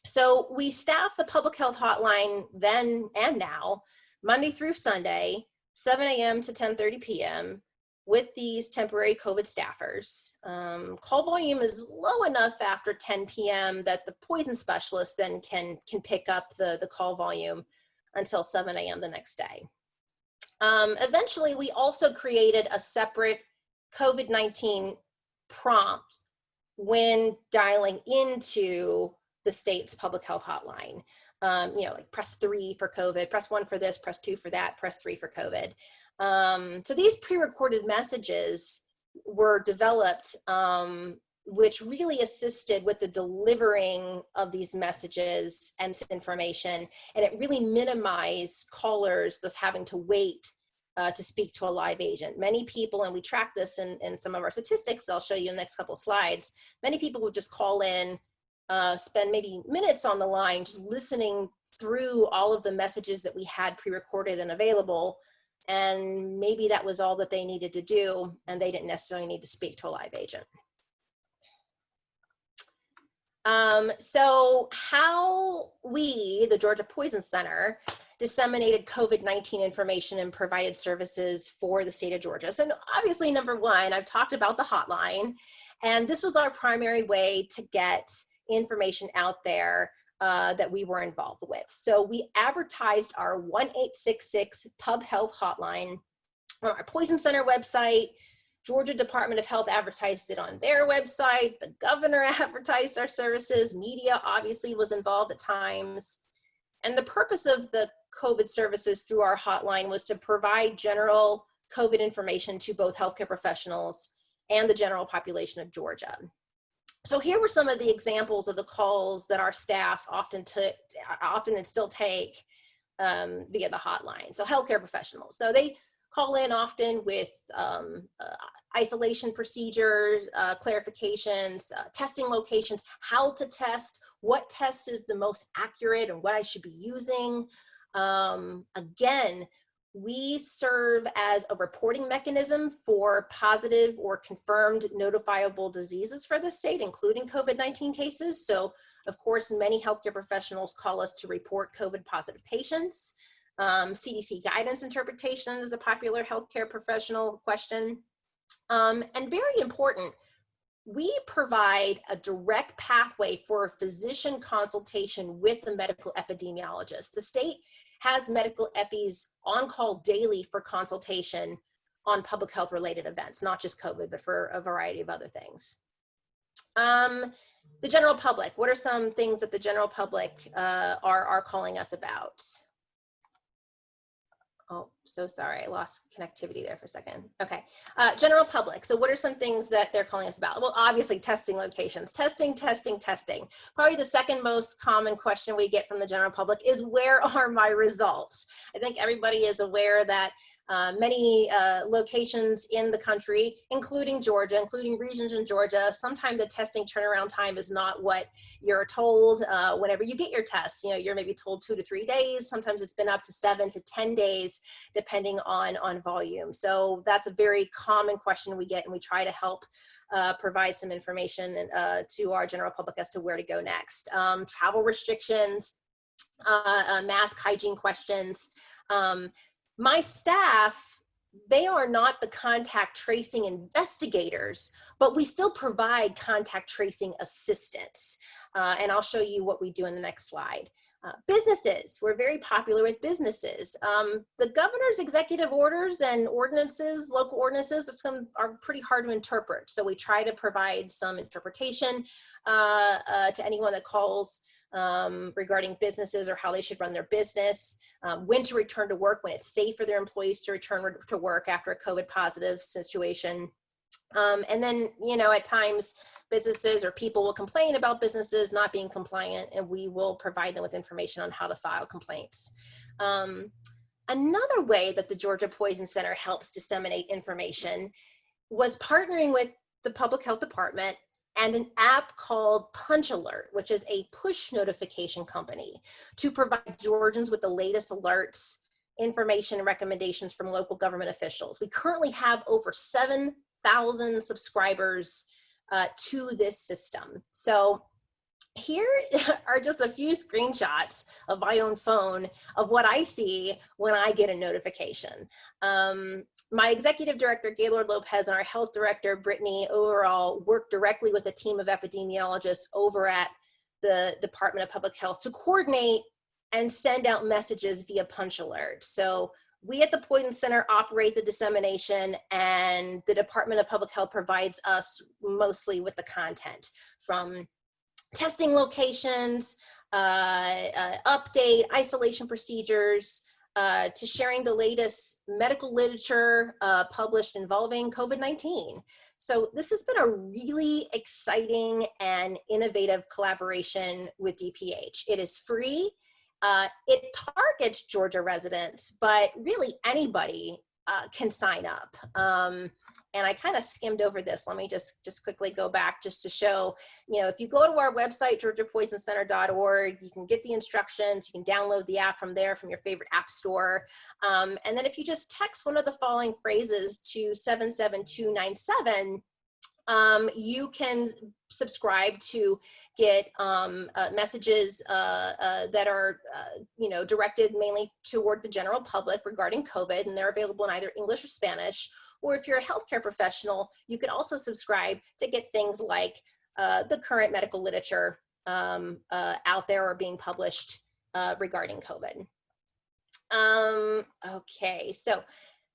[SPEAKER 4] So we staff the public health hotline then and now, Monday through Sunday, 7 a.m. to 10:30 p.m. with these temporary COVID staffers. Call volume is low enough after 10 p.m. that the poison specialist then can pick up the call volume until 7 a.m. the next day. Eventually, we also created a separate COVID-19 prompt when dialing into the state's public health hotline. Like press 3 for COVID, press 1 for this, press 2 for that, press 3 for COVID. So these pre-recorded messages were developed which really assisted with the delivering of these messages and this information. And it really minimized callers thus having to wait to speak to a live agent. Many people, and we track this in some of our statistics, I'll show you in the next couple of slides, many people would just call in, spend maybe minutes on the line, just listening through all of the messages that we had pre-recorded and available. And maybe that was all that they needed to do, and they didn't necessarily need to speak to a live agent. So how we, the Georgia Poison Center, disseminated COVID-19 information and provided services for the state of Georgia. So obviously, number one, I've talked about the hotline, and this was our primary way to get information out there that we were involved with. So we advertised our 1-866 Pub Health hotline on our Poison Center website. Georgia Department of Health advertised it on their website. The governor advertised our services. Media obviously was involved at times. And the purpose of the COVID services through our hotline was to provide general COVID information to both healthcare professionals and the general population of Georgia. So here were some of the examples of the calls that our staff often and still take via the hotline. So healthcare professionals. So they call in often with isolation procedures, clarifications, testing locations, how to test, what test is the most accurate and what I should be using. Again, we serve as a reporting mechanism for positive or confirmed notifiable diseases for the state, including COVID-19 cases. So of course, many healthcare professionals call us to report COVID positive patients. CDC guidance interpretation is a popular healthcare professional question. And very important, we provide a direct pathway for a physician consultation with a medical epidemiologist. The state has medical epis on call daily for consultation on public health related events, not just COVID, but for a variety of other things. The general public, what are some things that the general public are calling us about? Oh, so sorry, I lost connectivity there for a second. Okay, general public. So what are some things that they're calling us about? Well, obviously testing locations. Testing. Probably the second most common question we get from the general public is, where are my results? I think everybody is aware that many locations in the country, including Georgia, including regions in Georgia, sometimes the testing turnaround time is not what you're told whenever you get your test. You know, you're maybe told 2 to 3 days. Sometimes it's been up to 7 to 10 days, depending on volume. So that's a very common question we get, and we try to help provide some information to our general public as to where to go next. Travel restrictions, mask hygiene questions. My staff, they are not the contact tracing investigators, but we still provide contact tracing assistance. And I'll show you what we do in the next slide. Businesses, we're very popular with businesses. The governor's executive orders and ordinances, local ordinances, are pretty hard to interpret. So we try to provide some interpretation to anyone that calls regarding businesses or how they should run their business, when to return to work, when it's safe for their employees to return to work after a COVID positive situation. And then, you know, at times businesses or people will complain about businesses not being compliant, and we will provide them with information on how to file complaints. Another way that the Georgia Poison Center helps disseminate information was partnering with the Public Health Department and an app called Punch Alert, which is a push notification company to provide Georgians with the latest alerts, information, and recommendations from local government officials. We currently have over 7,000 subscribers to this system. So here are just a few screenshots of my own phone of what I see when I get a notification. My executive director, Gaylord Lopez, and our health director, Brittany Overall, work directly with a team of epidemiologists over at the Department of Public Health to coordinate and send out messages via Punch Alert. So we at the Poison Center operate the dissemination, and the Department of Public Health provides us mostly with the content, from testing locations, update, isolation procedures, to sharing the latest medical literature published involving COVID-19. So this has been a really exciting and innovative collaboration with DPH. It is free. It targets Georgia residents, but really anybody can sign up. And I kind of skimmed over this. Let me just quickly go back just to show, you know, if you go to our website, georgiapoisoncenter.org, you can get the instructions, you can download the app from there, from your favorite app store. And then if you just text one of the following phrases to 77297, you can subscribe to get messages that are, you know, directed mainly toward the general public regarding COVID, and they're available in either English or Spanish. Or if you're a healthcare professional, you can also subscribe to get things like the current medical literature out there or being published regarding COVID. Okay, so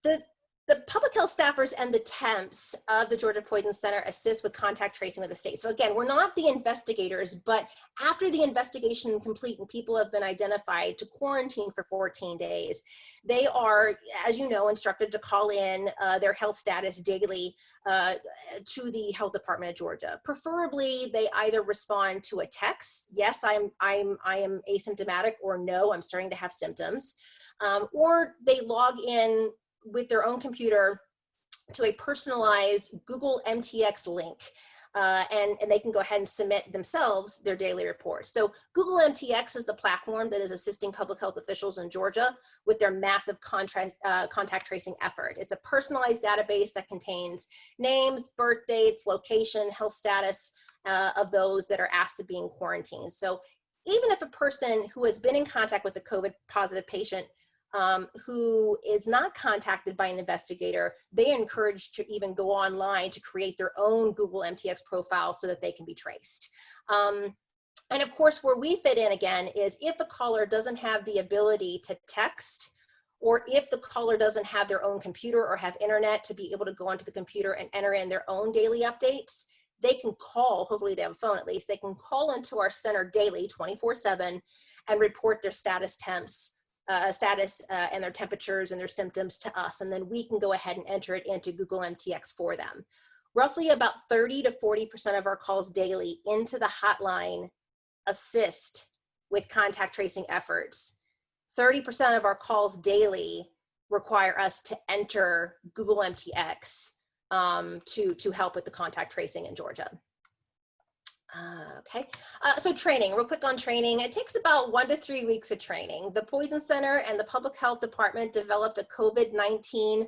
[SPEAKER 4] the public health staffers and the temps of the Georgia Poison Center assist with contact tracing with the state. So again, we're not the investigators, but after the investigation is complete and people have been identified to quarantine for 14 days, they are, as you know, instructed to call in their health status daily to the health department of Georgia. Preferably, they either respond to a text, yes, I am asymptomatic, or no, I'm starting to have symptoms, or they log in with their own computer to a personalized Google MTX link, and they can go ahead and submit themselves their daily reports. So Google MTX is the platform that is assisting public health officials in Georgia with their massive contact tracing effort. It's a personalized database that contains names, birth dates, location, health status of those that are asked to be in quarantine. So even if a person who has been in contact with a COVID positive patient who is not contacted by an investigator, they are encouraged to even go online to create their own Google MTX profile so that they can be traced. And of course, where we fit in again is if a caller doesn't have the ability to text, or if the caller doesn't have their own computer or have internet to be able to go onto the computer and enter in their own daily updates, they can call, hopefully they have a phone at least, they can call into our center daily 24/7 and report their status temps. And their temperatures and their symptoms to us, and then we can go ahead and enter it into Google MTX for them. Roughly about 30 to 40% of our calls daily into the hotline assist with contact tracing efforts. 30% of our calls daily require us to enter Google MTX to help with the contact tracing in Georgia. Okay, so training, real quick on training. It takes about 1 to 3 weeks of training. The Poison Center and the Public Health Department developed a COVID-19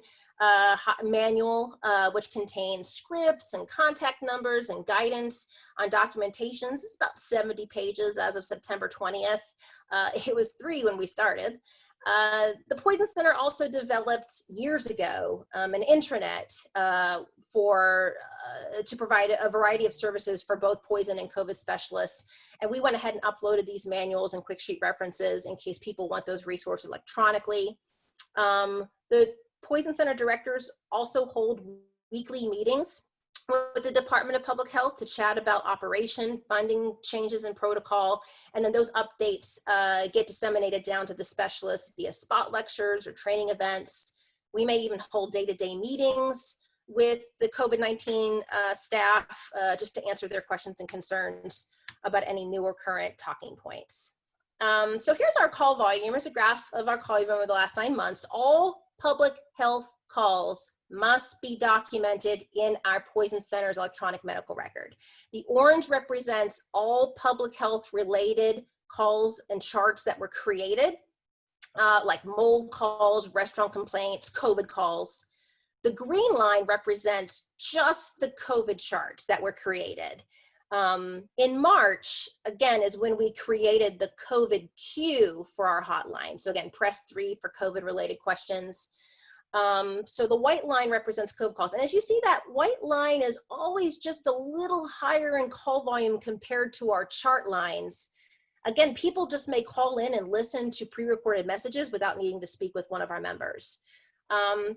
[SPEAKER 4] manual, which contains scripts and contact numbers and guidance on documentations. It's about 70 pages as of September 20th. It was 3 when we started. The Poison Center also developed years ago an intranet to provide a variety of services for both poison and COVID specialists. And we went ahead and uploaded these manuals and quick sheet references in case people want those resources electronically. The Poison Center directors also hold weekly meetings with the Department of Public Health to chat about operation, funding changes in protocol, and then those updates get disseminated down to the specialists via spot lectures or training events. We may even hold day-to-day meetings with the COVID-19 staff just to answer their questions and concerns about any new or current talking points. So here's our call volume. Here's a graph of our call volume over the last 9 months. All public health calls must be documented in our Poison Center's electronic medical record. The orange represents all public health related calls and charts that were created, like mold calls, restaurant complaints, COVID calls. The green line represents just the COVID charts that were created. In March, again, is when we created the COVID queue for our hotline. So again, press 3 for COVID related questions. So the white line represents COVID calls. And as you see, that white line is always just a little higher in call volume compared to our chart lines. Again, people just may call in and listen to pre-recorded messages without needing to speak with one of our members.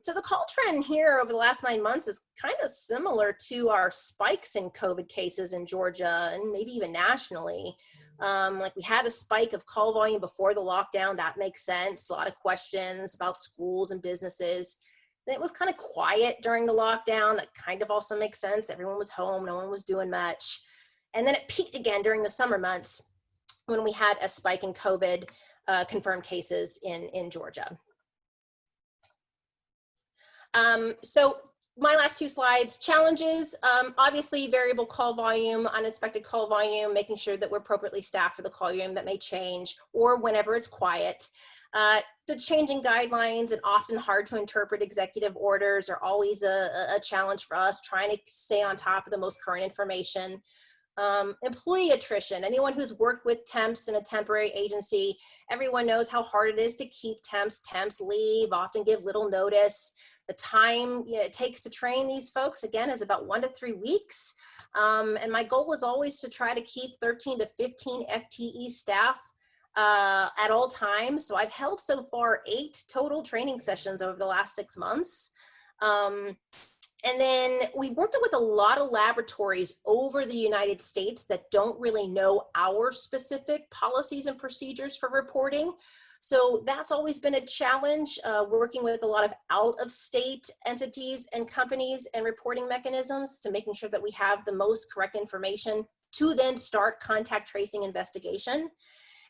[SPEAKER 4] So the call trend here over the last 9 months is kind of similar to our spikes in COVID cases in Georgia and maybe even nationally. Like we had a spike of call volume before the lockdown, that makes sense. A lot of questions about schools and businesses. It was kind of quiet during the lockdown. That kind of also makes sense. Everyone was home, no one was doing much. And then it peaked again during the summer months when we had a spike in COVID confirmed cases in Georgia. So my last two slides, challenges, obviously variable call volume, unexpected call volume, making sure that we're appropriately staffed for the call volume that may change or whenever it's quiet. The changing guidelines and often hard to interpret executive orders are always a challenge for us, trying to stay on top of the most current information. Employee attrition, anyone who's worked with temps in a temporary agency, everyone knows how hard it is to keep temps. Temps leave, often give little notice. The time it takes to train these folks, again, is about 1 to 3 weeks. And my goal was always to try to keep 13 to 15 FTE staff at all times. So I've held so far 8 total training sessions over the last 6 months. And then we've worked with a lot of laboratories over the United States that don't really know our specific policies and procedures for reporting. So that's always been a challenge, working with a lot of out-of-state entities and companies and reporting mechanisms to making sure that we have the most correct information to then start contact tracing investigation.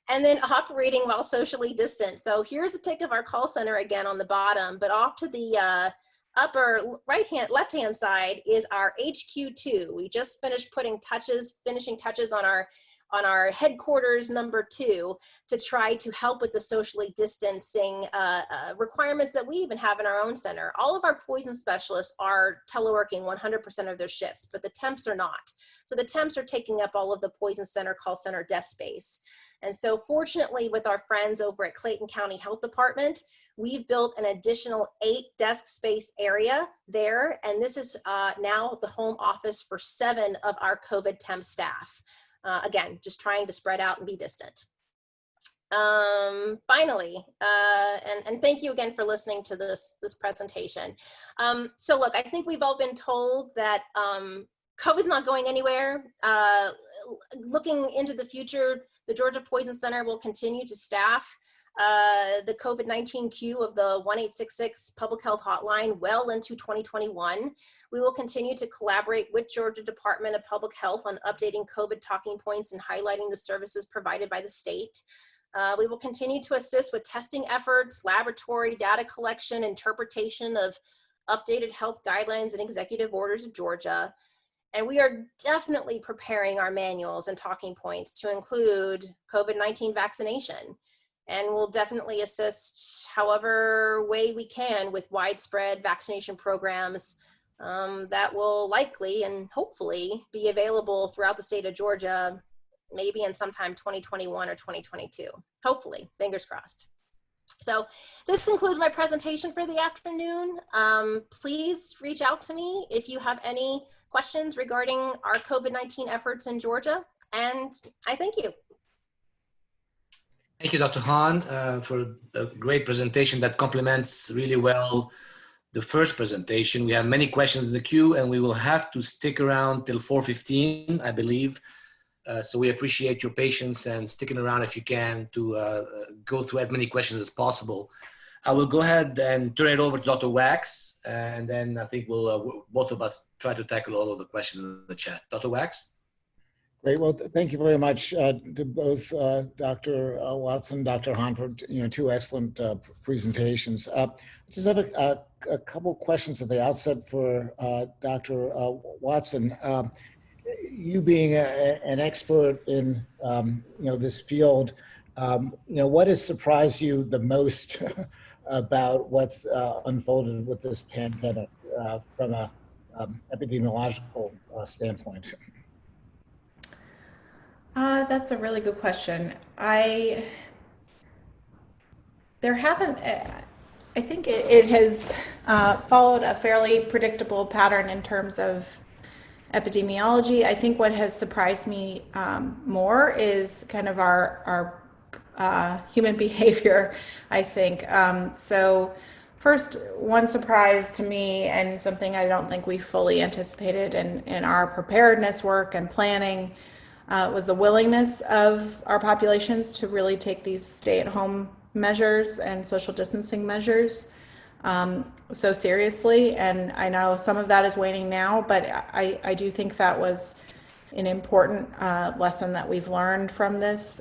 [SPEAKER 4] And then operating while socially distant. So here's a pic of our call center again on the bottom, but off to the upper left-hand side is our HQ2. We just finished finishing touches on our headquarters number 2 to try to help with the socially distancing requirements that we even have in our own center. All of our poison specialists are teleworking 100% of their shifts, but the temps are not. So the temps are taking up all of the poison center, call center desk space. And so fortunately with our friends over at Clayton County Health Department, we've built an additional 8 desk space area there. And this is now the home office for 7 of our COVID temp staff. Again, just trying to spread out and be distant. Finally, and thank you again for listening to this presentation. So look, I think we've all been told that COVID's not going anywhere. Looking into the future, the Georgia Poison Center will continue to staff the COVID-19 queue of the 1866 public health hotline well into 2021. We will continue to collaborate with Georgia Department of Public Health on updating COVID talking points and highlighting the services provided by the state. We will continue to assist with testing efforts, laboratory data collection, interpretation of updated health guidelines and executive orders of Georgia. And we are definitely preparing our manuals and talking points to include COVID-19 vaccination. And we'll definitely assist however way we can with widespread vaccination programs that will likely and hopefully be available throughout the state of Georgia, maybe in sometime 2021 or 2022. Hopefully, fingers crossed. So this concludes my presentation for the afternoon. Please reach out to me if you have any questions regarding our COVID-19 efforts in Georgia. And I thank you.
[SPEAKER 3] Thank you, Dr. Hahn, for a great presentation that complements really well the first presentation. We have many questions in the queue, and we will have to stick around till 4:15, I believe. So we appreciate your patience and sticking around if you can to go through as many questions as possible. I will go ahead and turn it over to Dr. Wax, and then I think we'll both of us try to tackle all of the questions in the chat. Dr. Wax?
[SPEAKER 1] Great. Well, thank you very much to both Dr. Watson, Dr. Hahn for 2 excellent presentations. I just have a couple questions at the outset for Dr. Watson. You being an expert in this field, what has surprised you the most about what's unfolded with this pandemic from an epidemiological standpoint?
[SPEAKER 2] That's a really good question. I think it has followed a fairly predictable pattern in terms of epidemiology. I think what has surprised me more is kind of our human behavior, I think. So first, one surprise to me, and something I don't think we fully anticipated in our preparedness work and planning, was the willingness of our populations to really take these stay-at-home measures and social distancing measures. so seriously. And I know some of that is waning now, but I do think that was an important lesson that we've learned from this.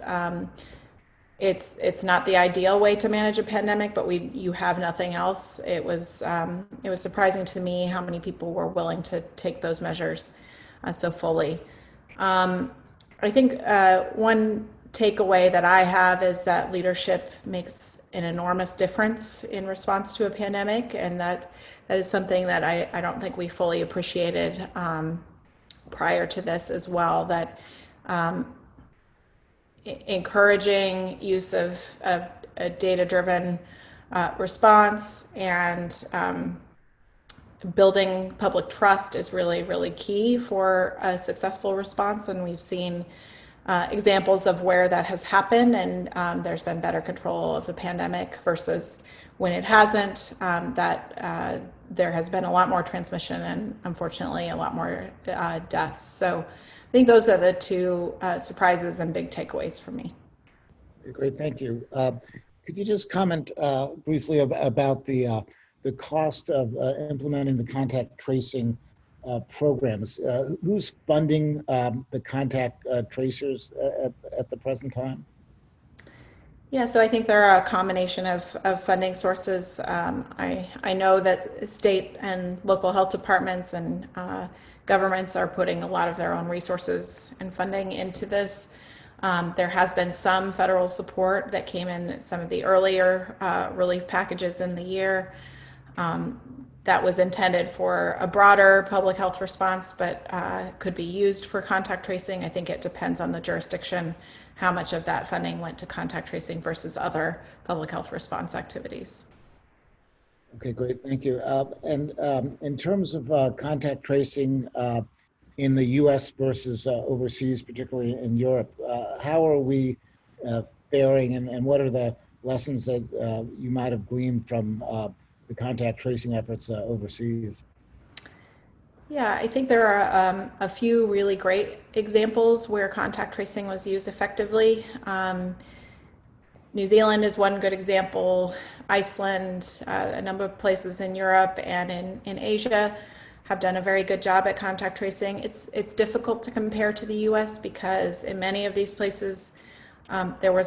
[SPEAKER 2] It's not the ideal way to manage a pandemic, but you have nothing else. It was surprising to me how many people were willing to take those measures so fully. I think one takeaway that I have is that leadership makes an enormous difference in response to a pandemic, and that is something that I don't think we fully appreciated prior to this as well. That encouraging use of a data-driven response and building public trust is really, really key for a successful response. And we've seen examples of where that has happened, and there's been better control of the pandemic versus when it hasn't, that there has been a lot more transmission and unfortunately a lot more deaths. So I think those are the two surprises and big takeaways for me.
[SPEAKER 1] Great, thank you. Could you just comment briefly about the cost of implementing the contact tracing programs? Who's funding the contact tracers at the present time?
[SPEAKER 2] Yeah, so I think there are a combination of funding sources. I know that state and local health departments and governments are putting a lot of their own resources and funding into this. There has been some federal support that came in some of the earlier relief packages in the year. That was intended for a broader public health response, but could be used for contact tracing. I think it depends on the jurisdiction, how much of that funding went to contact tracing versus other public health response activities.
[SPEAKER 1] Okay, great, thank you. And in terms of contact tracing in the US versus overseas, particularly in Europe, how are we faring, and what are the lessons that you might have gleaned from the contact tracing efforts overseas?
[SPEAKER 2] Yeah, I think there are a few really great examples where contact tracing was used effectively. New Zealand is one good example. Iceland, a number of places in Europe and in Asia have done a very good job at contact tracing. It's difficult to compare to the US because in many of these places there were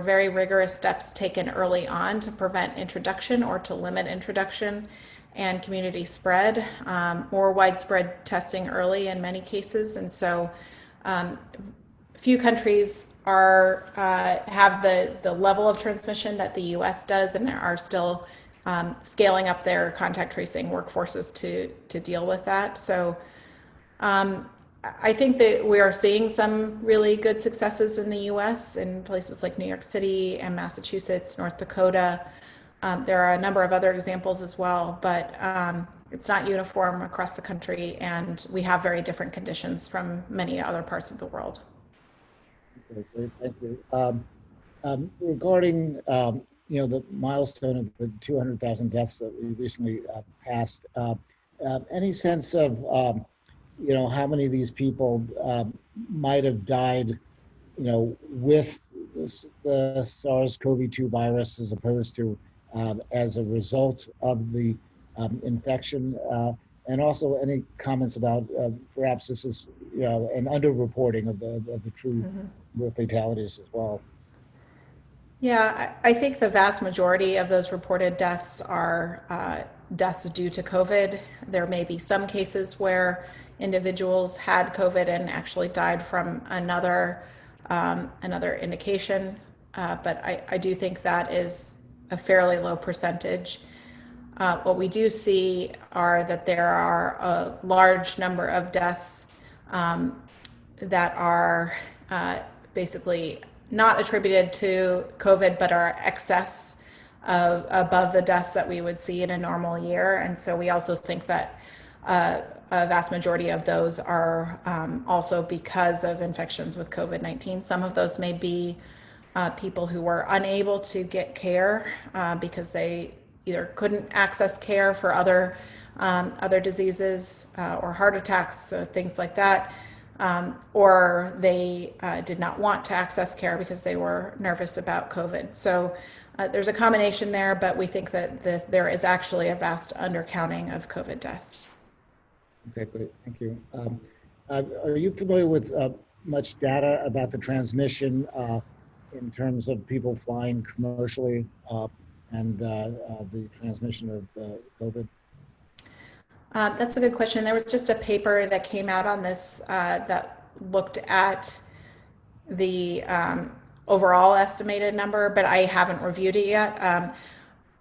[SPEAKER 2] very rigorous steps taken early on to prevent introduction or to limit introduction and community spread, or widespread testing early in many cases. And so few countries have the level of transmission that the US does and are still scaling up their contact tracing workforces to deal with that. So I think that we are seeing some really good successes in the US in places like New York City and Massachusetts, North Dakota. There are a number of other examples as well, but it's not uniform across the country, and we have very different conditions from many other parts of the world.
[SPEAKER 1] Okay, great, thank you. Regarding the milestone of the 200,000 deaths that we recently passed, any sense of how many of these people might have died with the SARS-CoV-2 virus as opposed to as a result of the infection, and also any comments about perhaps this is an underreporting of the true fatalities as well.
[SPEAKER 2] Yeah, I think the vast majority of those reported deaths are deaths due to COVID. There may be some cases where individuals had COVID and actually died from another indication, but I do think that is a fairly low percentage. What we do see are that there are a large number of deaths that are basically not attributed to COVID, but are excess above the deaths that we would see in a normal year. And so we also think that a vast majority of those are also because of infections with COVID-19. Some of those may be people who were unable to get care because they either couldn't access care for other diseases or heart attacks, things like that, or they did not want to access care because they were nervous about COVID. So there's a combination there, but we think that there is actually a vast undercounting of COVID deaths.
[SPEAKER 1] Okay, great. Thank you. Are you familiar with much data about the transmission in terms of people flying commercially and the transmission of COVID?
[SPEAKER 2] That's a good question. There was just a paper that came out on this that looked at the overall estimated number, but I haven't reviewed it yet.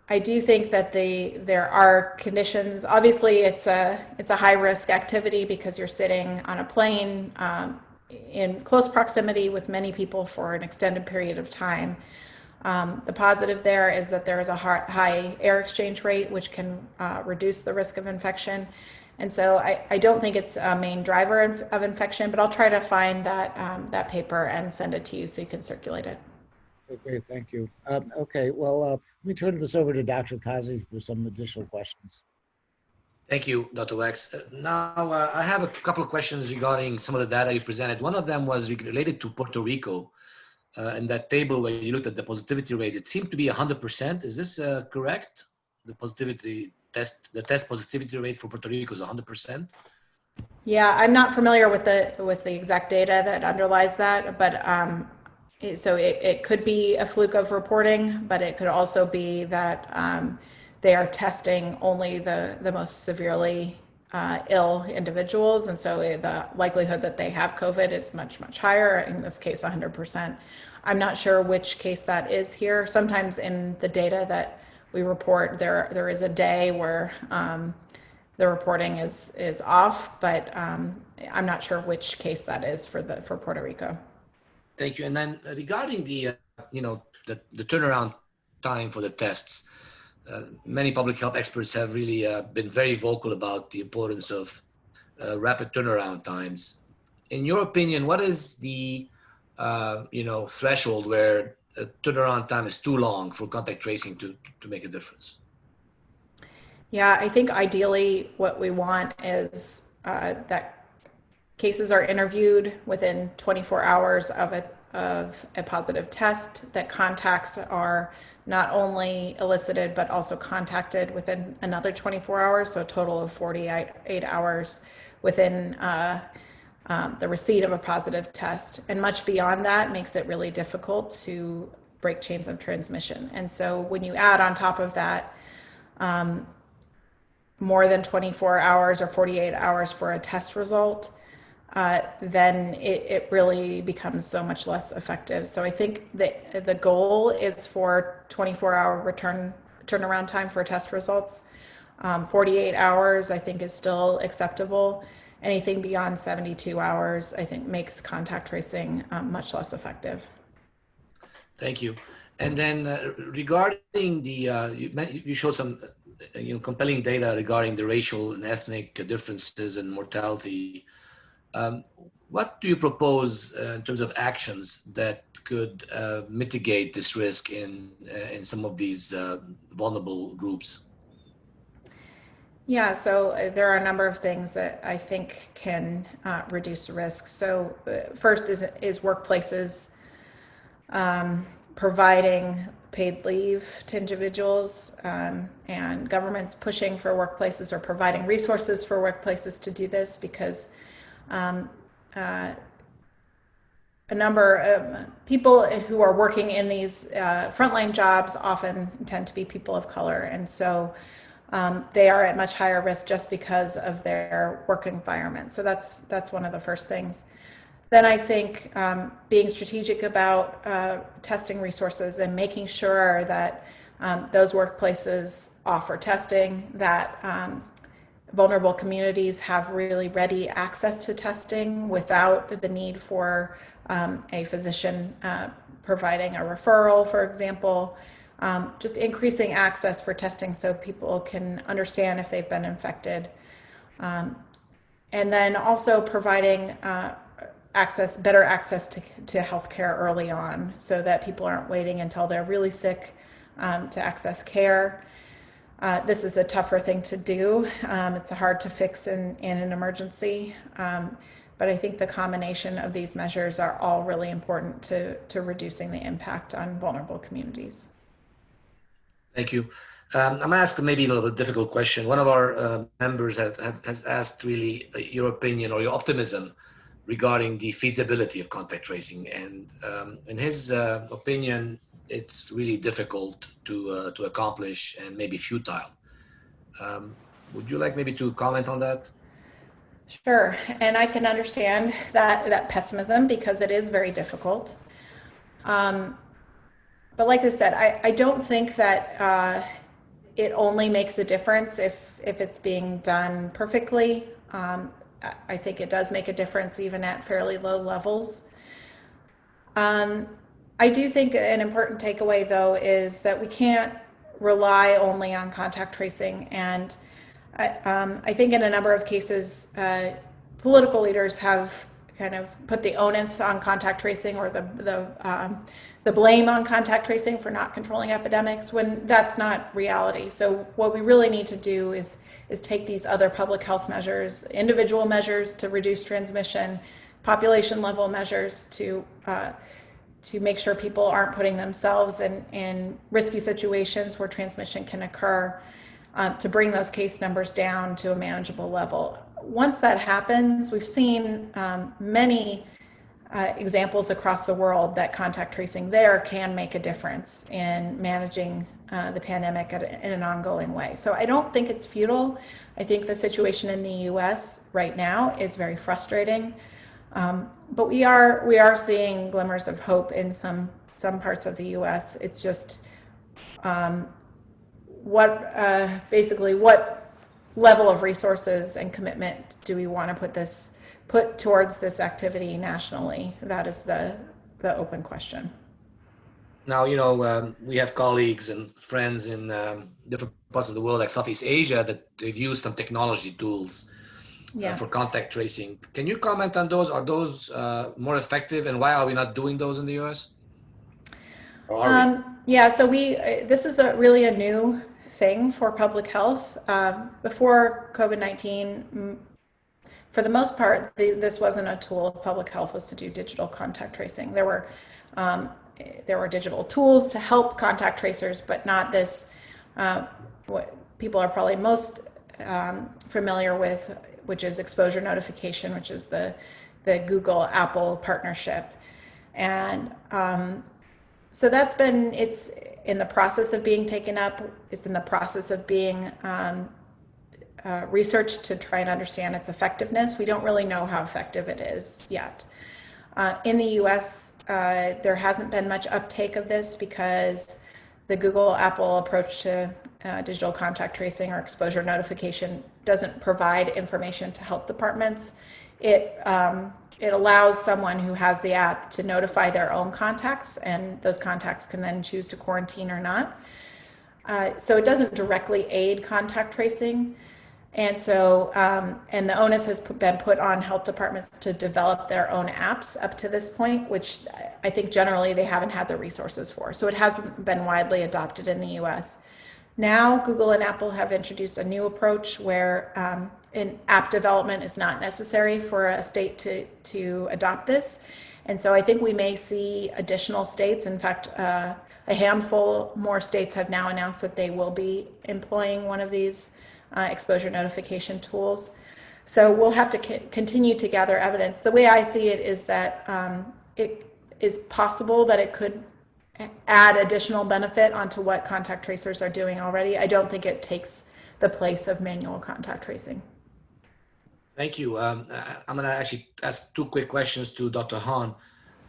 [SPEAKER 2] I do think that there are conditions. Obviously, it's a high risk activity because you're sitting on a plane in close proximity with many people for an extended period of time. The positive there is that there is a high air exchange rate, which can reduce the risk of infection. And so I don't think it's a main driver of infection, but I'll try to find that paper and send it to you so you can circulate it.
[SPEAKER 1] Okay, thank you. Okay, well, let me turn this over to Dr. Kazi for some additional questions.
[SPEAKER 3] Thank you, Dr. Wax. Now, I have a couple of questions regarding some of the data you presented. One of them was related to Puerto Rico. In that table where you looked at the positivity rate, it seemed to be 100%. Is this correct? The test positivity rate for Puerto Rico is 100%.
[SPEAKER 2] Yeah, I'm not familiar with the exact data that underlies that, but so it could be a fluke of reporting, but it could also be that they are testing only the most severely ill individuals, and so the likelihood that they have COVID is much, much higher, in this case 100%. I'm not sure which case that is here. Sometimes in the data that we report, there is a day where the reporting is off, but I'm not sure which case that is for Puerto Rico.
[SPEAKER 3] Thank you. And then regarding the turnaround time for the tests, many public health experts have really been very vocal about the importance of rapid turnaround times. In your opinion, what is the threshold where a turnaround time is too long for contact tracing to make a difference?
[SPEAKER 2] Yeah, I think ideally what we want is that cases are interviewed within 24 hours of a positive test, that contacts are not only elicited but also contacted within another 24 hours, so a total of 48 hours within the receipt of a positive test. And much beyond that makes it really difficult to break chains of transmission. And so when you add on top of that more than 24 hours or 48 hours for a test result, then it really becomes so much less effective. So I think that the goal is for 24-hour turnaround time for test results. 48 hours I think is still acceptable. Anything beyond 72 hours I think makes contact tracing much less effective.
[SPEAKER 3] Thank you. And then regarding the, you showed some compelling data regarding the racial and ethnic differences in mortality. What do you propose in terms of actions that could mitigate this risk in some of these vulnerable groups?
[SPEAKER 2] Yeah, so there are a number of things that I think can reduce risk. So first is workplaces providing paid leave to individuals, and governments pushing for workplaces or providing resources for workplaces to do this, because a number of people who are working in these frontline jobs often tend to be people of color, and so they are at much higher risk just because of their work environment. So that's one of the first things. Then I think being strategic about testing resources and making sure that those workplaces offer testing, that vulnerable communities have really ready access to testing without the need for a physician providing a referral, for example. Just increasing access for testing so people can understand if they've been infected. And then also providing better access to healthcare early on, so that people aren't waiting until they're really sick to access care. This is a tougher thing to do. It's hard to fix in an emergency, but I think the combination of these measures are all really important to reducing the impact on vulnerable communities.
[SPEAKER 3] Thank you. I'm going to ask maybe a little bit difficult question. One of our members has asked really your opinion or your optimism regarding the feasibility of contact tracing. And in his opinion, it's really difficult to accomplish and maybe futile. Would you like maybe to comment on that?
[SPEAKER 2] Sure, and I can understand that pessimism because it is very difficult. But like I said, I don't think that it only makes a difference if it's being done perfectly. I think it does make a difference even at fairly low levels. I do think an important takeaway, though, is that we can't rely only on contact tracing. And I think in a number of cases, political leaders have kind of put the onus on contact tracing or the blame on contact tracing for not controlling epidemics when that's not reality. So what we really need to do is take these other public health measures, individual measures to reduce transmission, population level measures to make sure people aren't putting themselves in risky situations where transmission can occur, to bring those case numbers down to a manageable level. Once that happens, we've seen many examples across the world that contact tracing there can make a difference in managing the pandemic in an ongoing way. So I don't think it's futile. I think the situation in the US right now is very frustrating. But we are seeing glimmers of hope in some parts of the US. It's just basically what level of resources and commitment do we want to put towards this activity nationally? That is the open question.
[SPEAKER 3] Now, we have colleagues and friends in different parts of the world, like Southeast Asia, that they've used some technology tools for contact tracing. Can you comment on those? Are those more effective, and why are we not doing those in the U.S.?
[SPEAKER 2] Yeah, so this is really a new thing for public health. Before COVID-19, for the most part, this wasn't a tool of public health, was to do digital contact tracing. There were digital tools to help contact tracers, but not this, what people are probably most familiar with, which is exposure notification, which is the Google-Apple partnership. And so it's in the process of being taken up. It's in the process of being researched to try and understand its effectiveness. We don't really know how effective it is yet. In the US, there hasn't been much uptake of this because the Google-Apple approach to digital contact tracing or exposure notification doesn't provide information to health departments. It allows someone who has the app to notify their own contacts, and those contacts can then choose to quarantine or not. So it doesn't directly aid contact tracing. And so, and the onus has been put on health departments to develop their own apps up to this point, which I think generally they haven't had the resources for. So it hasn't been widely adopted in the US. Now, Google and Apple have introduced a new approach where an app development is not necessary for a state to adopt this. And so I think we may see additional states. In fact, a handful more states have now announced that they will be employing one of these exposure notification tools. So we'll have to continue to gather evidence. The way I see it is that it is possible that it could add additional benefit onto what contact tracers are doing already. I don't think it takes the place of manual contact tracing.
[SPEAKER 3] Thank you. I'm going to actually ask two quick questions to Dr. Hahn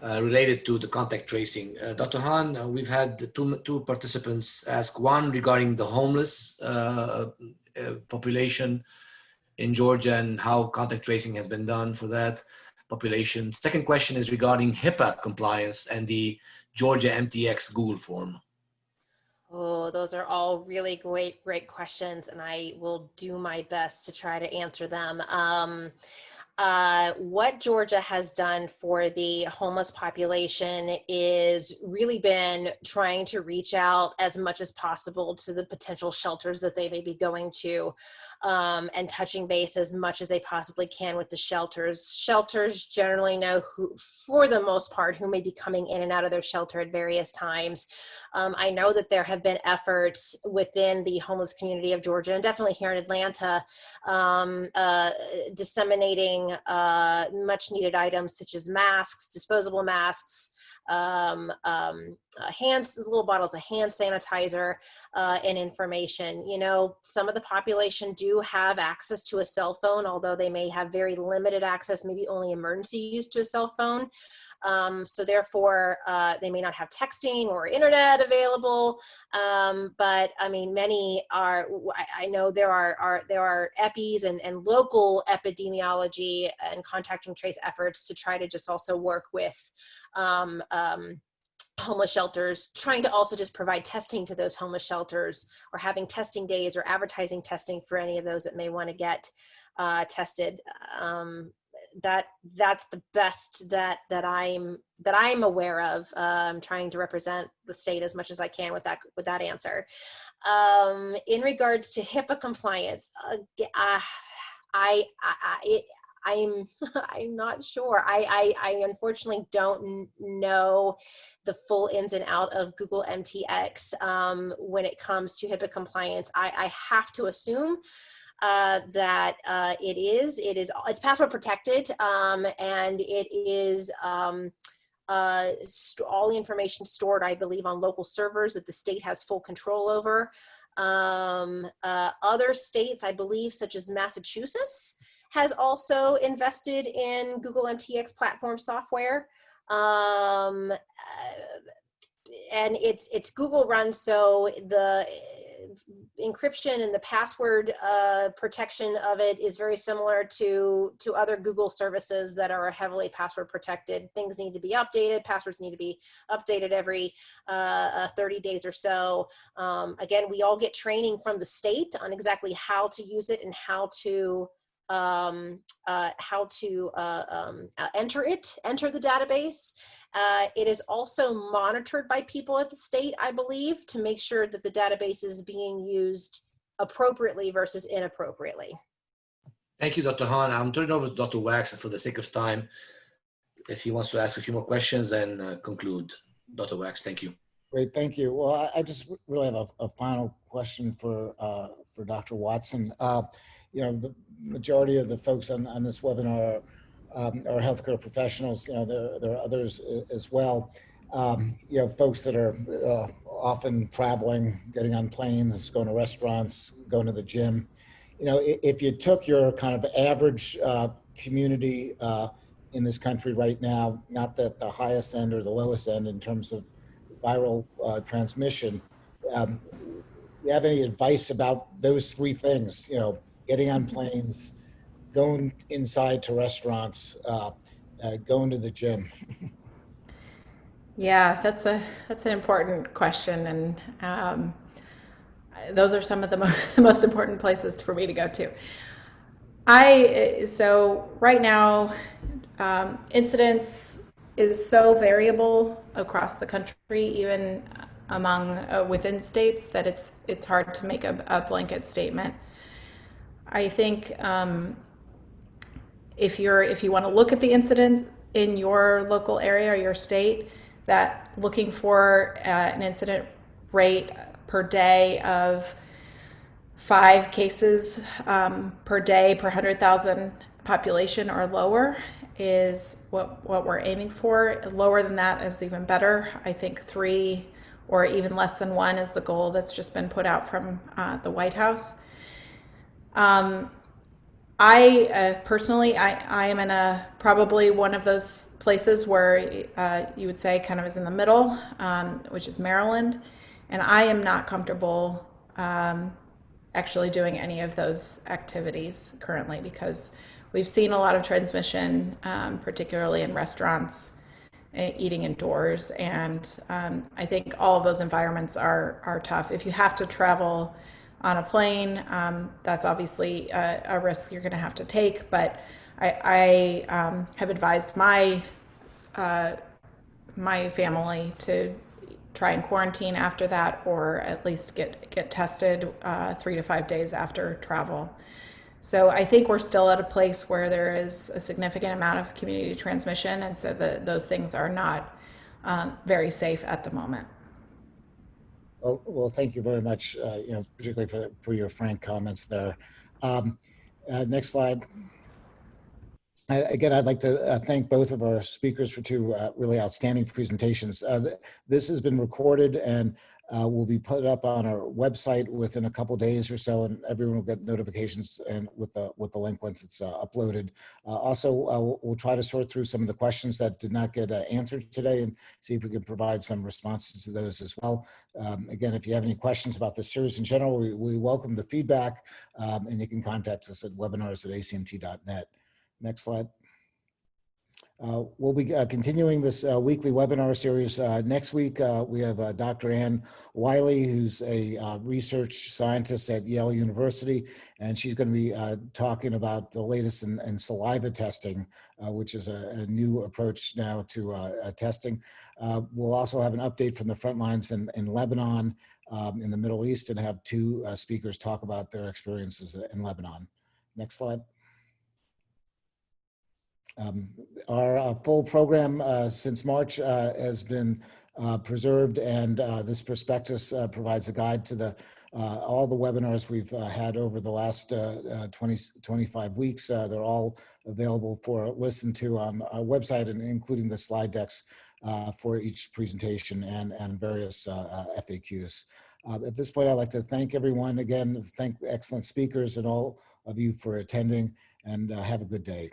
[SPEAKER 3] related to the contact tracing. Dr. Hahn, we've had two participants ask, one regarding the homeless population in Georgia and how contact tracing has been done for that population. Second question is regarding HIPAA compliance and the Georgia MTX Google form.
[SPEAKER 4] Oh, those are all really great questions, and I will do my best to try to answer them. What Georgia has done for the homeless population is really been trying to reach out as much as possible to the potential shelters that they may be going to, and touching base as much as they possibly can with the shelters. Shelters generally know who, for the most part, who may be coming in and out of their shelter at various times. I know that there have been efforts within the homeless community of Georgia, and definitely here in Atlanta, disseminating much needed items such as masks, disposable masks, little bottles of hand sanitizer, and information. You know, some of the population do have access to a cell phone, although they may have very limited access, maybe only emergency use to a cell phone. So therefore, they may not have texting or internet available. But I mean, many are. I know there are EPIs and local epidemiology and contact and trace efforts to try to just also work with homeless shelters, trying to also just provide testing to those homeless shelters, or having testing days, or advertising testing for any of those that may want to get tested. That's the best that I'm aware of. I'm trying to represent the state as much as I can with that answer. In regards to HIPAA compliance, I'm not sure. I unfortunately don't know the full ins and out of Google MTX when it comes to HIPAA compliance. I have to assume that it's password protected, and it is all the information stored, I believe, on local servers that the state has full control over. Other states, I believe, such as Massachusetts, has also invested in Google MTX platform software. And it's Google run, so the encryption and the password protection of it is very similar to other Google services that are heavily password protected. Things need to be updated. Passwords need to be updated every 30 days or so. Again, we all get training from the state on exactly how to use it and how to enter the database. It is also monitored by people at the state, I believe, to make sure that the database is being used appropriately versus inappropriately.
[SPEAKER 3] Thank you, Dr. Hahn. I'm turning over to Dr. Wax for the sake of time, if he wants to ask a few more questions and conclude. Dr. Wax, thank you.
[SPEAKER 1] Great, thank you. Well, I just really have a final question for Dr. Watson. You know, the majority of the folks on this webinar are healthcare professionals. You know, there are others as well. You know, folks that are often traveling, getting on planes, going to restaurants, going to the gym. You know, if you took your kind of average community in this country right now, not the highest end or the lowest end in terms of viral transmission, you have any advice about those three things? You know, getting on planes, going inside to restaurants, going to the gym.
[SPEAKER 2] Yeah, that's an important question, and those are some of the most important places for me to go to. So right now, incidence is so variable across the country, even among within states, that it's hard to make a blanket statement. I think if you want to look at the incident in your local area or your state, that looking for an incident rate per day of 5 cases per day per 100,000 population or lower is what we're aiming for. Lower than that is even better. I think 3 or even less than 1 is the goal that's just been put out from the White House. I personally, I am in probably one of those places where you would say kind of is in the middle, which is Maryland, and I am not comfortable actually doing any of those activities currently because we've seen a lot of transmission, particularly in restaurants, eating indoors, and I think all of those environments are tough. If you have to travel on a plane, that's obviously a risk you're going to have to take, but I have advised my family to try and quarantine after that, or at least get tested 3 to 5 days after travel. So I think we're still at a place where there is a significant amount of community transmission, and so those things are not very safe at the moment.
[SPEAKER 1] Well, thank you very much, particularly for your frank comments there. Next slide. Again, I'd like to thank both of our speakers for two really outstanding presentations. This has been recorded and will be put up on our website within a couple days or so, and everyone will get notifications and with the link once it's uploaded. Also, we'll try to sort through some of the questions that did not get answered today and see if we can provide some responses to those as well. Again, if you have any questions about the series in general, we welcome the feedback, and you can contact us at webinars@acmt.net. Next slide. We'll be continuing this weekly webinar series. Next week, we have Dr. Ann Wiley, who's a research scientist at Yale University, and she's going to be talking about the latest in saliva testing, which is a new approach now to testing. We'll also have an update from the front lines in Lebanon, in the Middle East, and have two speakers talk about their experiences in Lebanon. Next slide. Our full program since March has been preserved, and this prospectus provides a guide to all the webinars we've had over the last 25 weeks. They're all available for listen to on our website, and including the slide decks for each presentation and various FAQs. At this point, I'd like to thank everyone again, thank the excellent speakers and all of you for attending, and have a good day.